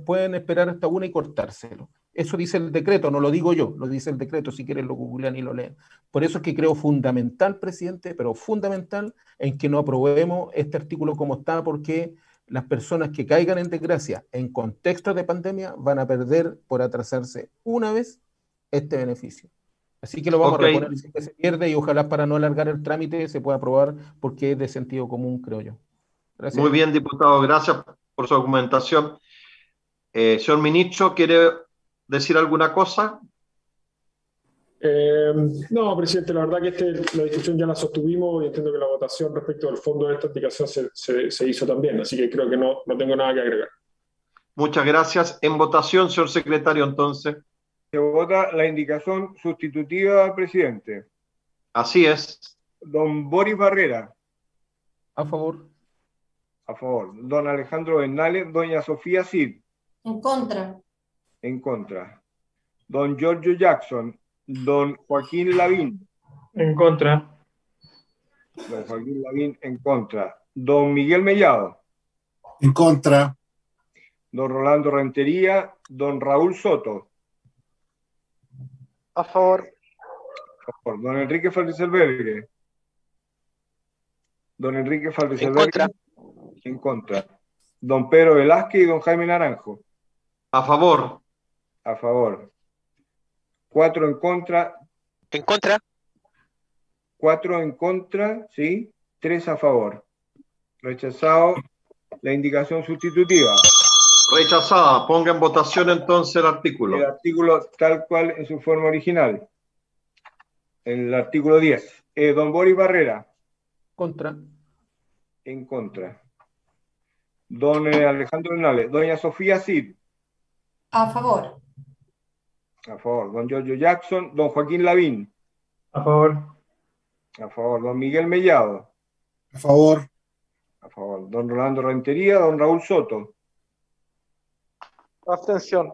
pueden esperar hasta una y cortárselo. Eso dice el decreto, no lo digo yo, lo dice el decreto, si quieren lo googlean y lo leen. Por eso es que creo fundamental, presidente, pero fundamental, en que no aprobemos este artículo como está, porque las personas que caigan en desgracia en contextos de pandemia van a perder por atrasarse una vez este beneficio. Así que lo vamos a reponer si se pierde y ojalá para no alargar el trámite se pueda aprobar porque es de sentido común, creo yo. Gracias. Muy bien, diputado, gracias por su argumentación. Señor ministro, ¿quiere decir alguna cosa? No, presidente, la verdad que la discusión ya la sostuvimos y entiendo que la votación respecto del fondo de esta indicación se hizo también, así que creo que no tengo nada que agregar. Muchas gracias. En votación, señor secretario, entonces. Se vota la indicación sustitutiva al presidente. Así es. Don Boris Barrera. A favor. A favor. Don Alejandro Bernales. Doña Sofía Cid. En contra. En contra. Don Giorgio Jackson. Don Joaquín Lavín. En contra. Don Joaquín Lavín en contra. Don Miguel Mellado. En contra. Don Rolando Rentería. Don Raúl Soto. A favor. A favor. Don Enrique Faldicelbergue. Don Enrique Faldicelbergue. En contra. En contra. Don Pedro Velázquez y don Jaime Naranjo. A favor. A favor. 4 en contra. En contra. 4 en contra, ¿sí? 3 a favor. Rechazado la indicación sustitutiva. Rechazada. Ponga en votación entonces el artículo. El artículo tal cual en su forma original. El artículo 10. Don Boris Barrera. Contra. En contra. Don Alejandro Hernández. Doña Sofía Cid. A favor. A favor. Don Giorgio Jackson. Don Joaquín Lavín. A favor. A favor. Don Miguel Mellado. A favor. A favor. Don Rolando Rentería. Don Raúl Soto. Abstención.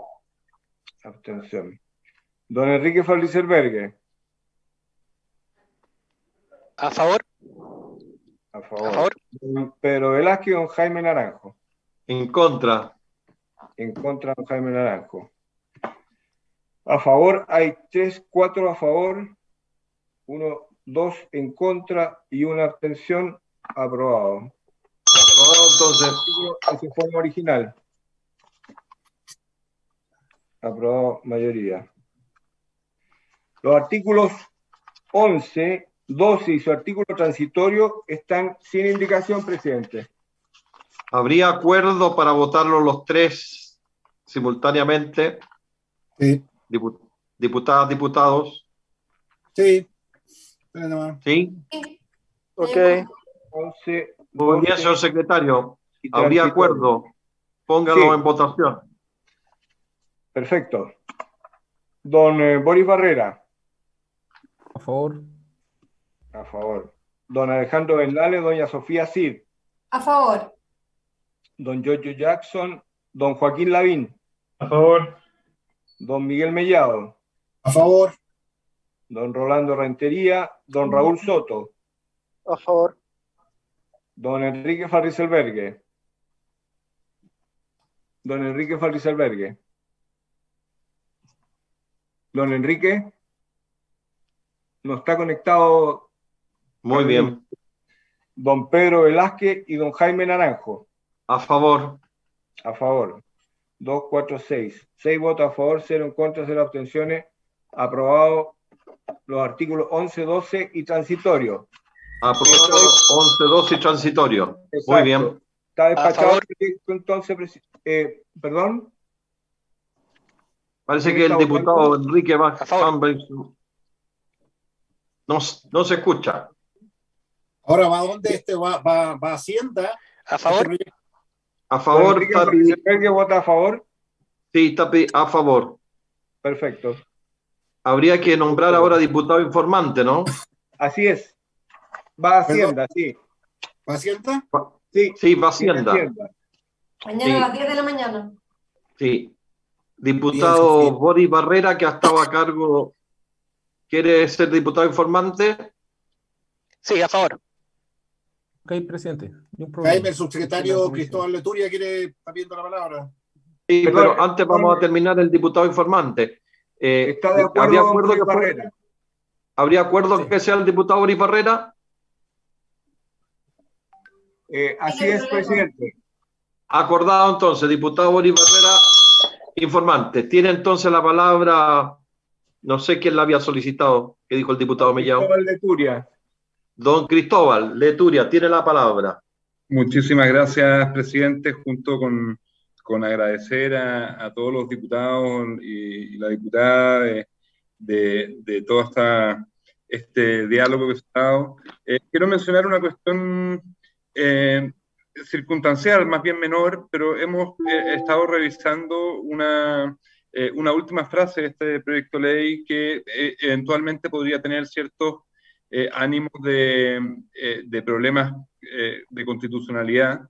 Abstención. Don Enrique Faldicelbergue. A favor. A favor. A favor. Don Pedro Velázquez y don Jaime Naranjo. En contra. En contra, don Jaime Naranjo. A favor hay 3, 4 a favor, 1, 2 en contra y una abstención. Aprobado. Aprobado entonces. En su forma original. Aprobado mayoría. Los artículos 11, 12 y su artículo transitorio están sin indicación, presidente. ¿Habría acuerdo para votarlos los tres simultáneamente? Sí. Diputadas, diputados. Sí. ¿Sí? Ok. 11, Muy bien, señor secretario. ¿Habría acuerdo? Póngalo Sí. en votación. Perfecto. Don Boris Barrera. A favor. A favor. Don Alejandro Bernales, doña Sofía Cid. A favor. Don Giorgio Jackson, don Joaquín Lavín. A favor. Don Miguel Mellado. A favor. Don Rolando Rentería, don Raúl Soto. A favor. Don Enrique Farriselbergue. Don Enrique Farriselbergue. Don Enrique. No está conectado. Muy bien. Don Pedro Velázquez y don Jaime Naranjo. A favor. A favor. 2, 4, 6. 6 votos a favor, 0 en contra, 0 abstenciones. Aprobado los artículos 11, 12 y transitorio. Aprobado 11, 12 y transitorio. Exacto. Muy bien. Está despachado el proyecto, entonces, perdón. Parece que el diputado Enrique Vanberg no se escucha. Ahora va dónde va a Hacienda. A favor. A favor. ¿Enrique vota a favor? Sí, está a favor. Perfecto. Habría que nombrar ahora diputado informante, ¿no? Así es. Va a Hacienda, sí. ¿Va a Hacienda? Sí, sí, va a Hacienda. Mañana Sí. a las 10 de la mañana. Sí. Diputado Boris Barrera, que ha estado a cargo, ¿quiere ser diputado informante? Sí, a favor. Ok, presidente. Jaime, el subsecretario Cristóbal Leturia está pidiendo la palabra. Sí, pero antes vamos a terminar el diputado informante. ¿Está de acuerdo con Boris Barrera? ¿Habría acuerdo que sea el diputado Boris Barrera? Así es, presidente. Acordado entonces, diputado Boris Barrera, informante. Tiene entonces la palabra, no sé quién la había solicitado, que dijo el diputado Mellado. Cristóbal Leturia. Don Cristóbal Leturia, tiene la palabra. Muchísimas gracias, presidente, junto con agradecer a todos los diputados y la diputada de todo este diálogo que se ha dado. Quiero mencionar una cuestión circunstancial, más bien menor, pero hemos estado revisando una última frase de este proyecto de ley que eventualmente podría tener ciertos ánimos de problemas de constitucionalidad,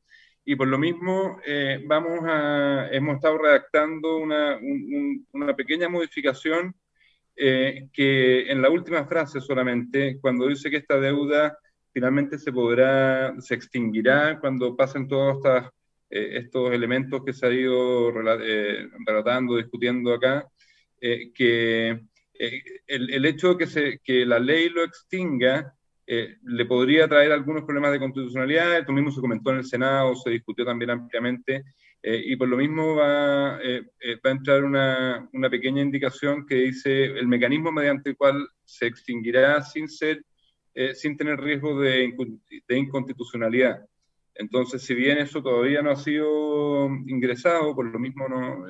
y por lo mismo hemos estado redactando una pequeña modificación que en la última frase solamente, cuando dice que esta deuda finalmente se extinguirá cuando pasen todos estos elementos que se ha ido relatando, discutiendo acá, que el hecho de que la ley lo extinga le podría traer algunos problemas de constitucionalidad. Esto mismo se comentó en el Senado, se discutió también ampliamente, y por lo mismo va a entrar una pequeña indicación que dice el mecanismo mediante el cual se extinguirá sin tener riesgo de inconstitucionalidad. Entonces, si bien eso todavía no ha sido ingresado, por lo mismo no.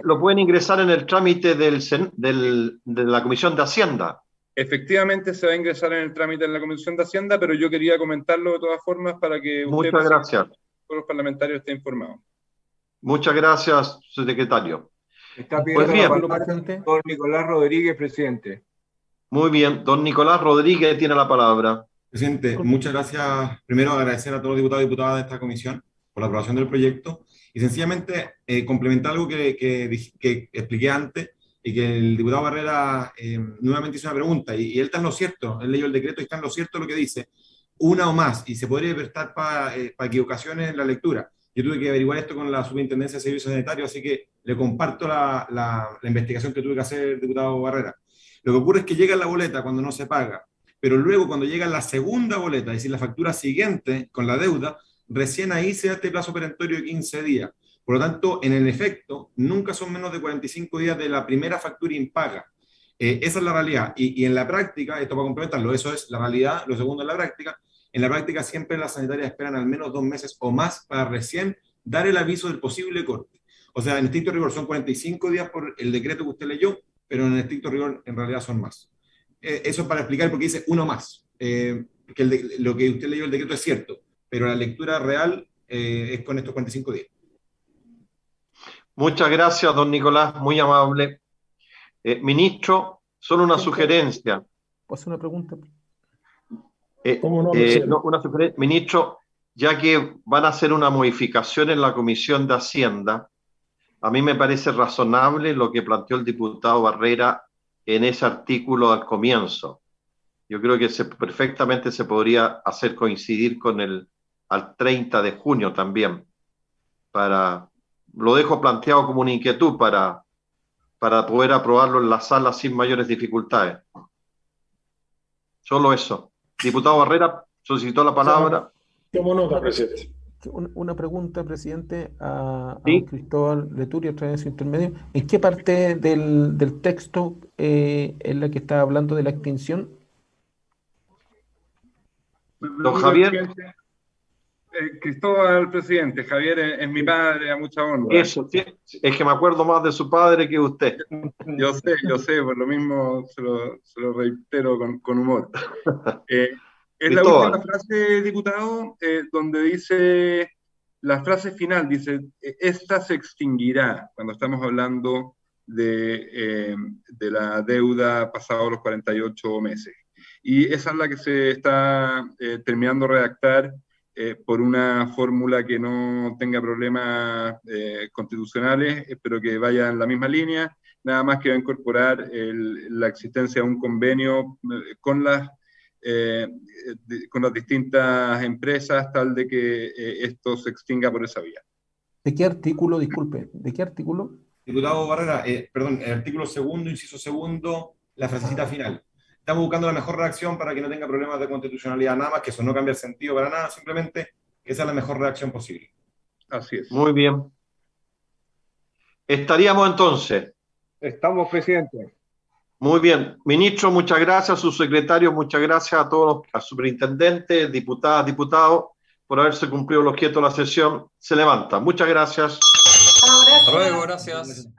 Lo pueden ingresar en el trámite de la Comisión de Hacienda. Efectivamente, se va a ingresar en el trámite en la Comisión de Hacienda, pero yo quería comentarlo de todas formas para que usted, muchas gracias, todos los parlamentarios, estén informados. Muchas gracias, secretario. Está pidiendo la palabra don Nicolás Rodríguez, presidente. Muy bien, don Nicolás Rodríguez tiene la palabra. Presidente, muchas gracias. Primero, agradecer a todos los diputados y diputadas de esta comisión por la aprobación del proyecto y sencillamente complementar algo que expliqué antes y que el diputado Barrera nuevamente hizo una pregunta y él está en lo cierto, él leyó el decreto y está en lo cierto lo que dice, una o más, y se podría prestar para equivocaciones en la lectura. Yo tuve que averiguar esto con la Superintendencia de Servicios Sanitarios, así que le comparto la investigación que tuve que hacer, diputado Barrera. Lo que ocurre es que llega la boleta cuando no se paga, pero luego cuando llega la segunda boleta, es decir, la factura siguiente con la deuda, recién ahí se da este plazo perentorio de 15 días. Por lo tanto, en el efecto, nunca son menos de 45 días de la primera factura impaga. Esa es la realidad. Y en la práctica, esto para complementarlo, eso es la realidad. Lo segundo es la práctica. En la práctica siempre las sanitarias esperan al menos 2 meses o más para recién dar el aviso del posible corte. O sea, en estricto rigor son 45 días por el decreto que usted leyó, pero en estricto rigor en realidad son más. Eso es para explicar porque dice uno más. Lo que usted leyó el decreto es cierto, pero la lectura real es con estos 45 días. Muchas gracias, don Nicolás, muy amable. Ministro, solo una sugerencia. ¿Puedo hacer una pregunta? ¿Cómo no, una sugerencia. Ministro, ya que van a hacer una modificación en la Comisión de Hacienda, a mí me parece razonable lo que planteó el diputado Barrera en ese artículo al comienzo. Yo creo que perfectamente se podría hacer coincidir con al 30 de junio también. Lo dejo planteado como una inquietud para poder aprobarlo en la sala sin mayores dificultades. Solo eso. Diputado Barrera solicitó la palabra. Tomo nota, presidente. Una pregunta, presidente, a Cristóbal Leturi, a través de su intermedio. ¿En qué parte del texto es la que está hablando de la extinción? Don Javier. Cristóbal, presidente. Javier es mi padre, a mucha honra. Eso, sí, es que me acuerdo más de su padre que usted. Yo sé, por lo mismo se lo reitero con humor. Es la última frase, diputado, donde dice, la frase final dice, esta se extinguirá, cuando estamos hablando de la deuda pasados los 48 meses. Y esa es la que se está terminando de redactar por una fórmula que no tenga problemas constitucionales, pero que vaya en la misma línea, nada más que va a incorporar la existencia de un convenio con las distintas empresas, tal de que esto se extinga por esa vía. ¿De qué artículo, disculpe? ¿De qué artículo? Diputado Barrera, perdón, el artículo 2º, inciso 2, la frasecita final. Estamos buscando la mejor redacción para que no tenga problemas de constitucionalidad, nada más, que eso no cambia el sentido para nada, simplemente que sea la mejor redacción posible. Así es. Muy bien. ¿Estaríamos entonces? Estamos, presidente. Muy bien. Ministro, muchas gracias. Subsecretario, muchas gracias a todos, al superintendente, diputadas, diputados, por haberse cumplido los quietos de la sesión. Se levanta. Muchas gracias. Hasta luego, gracias.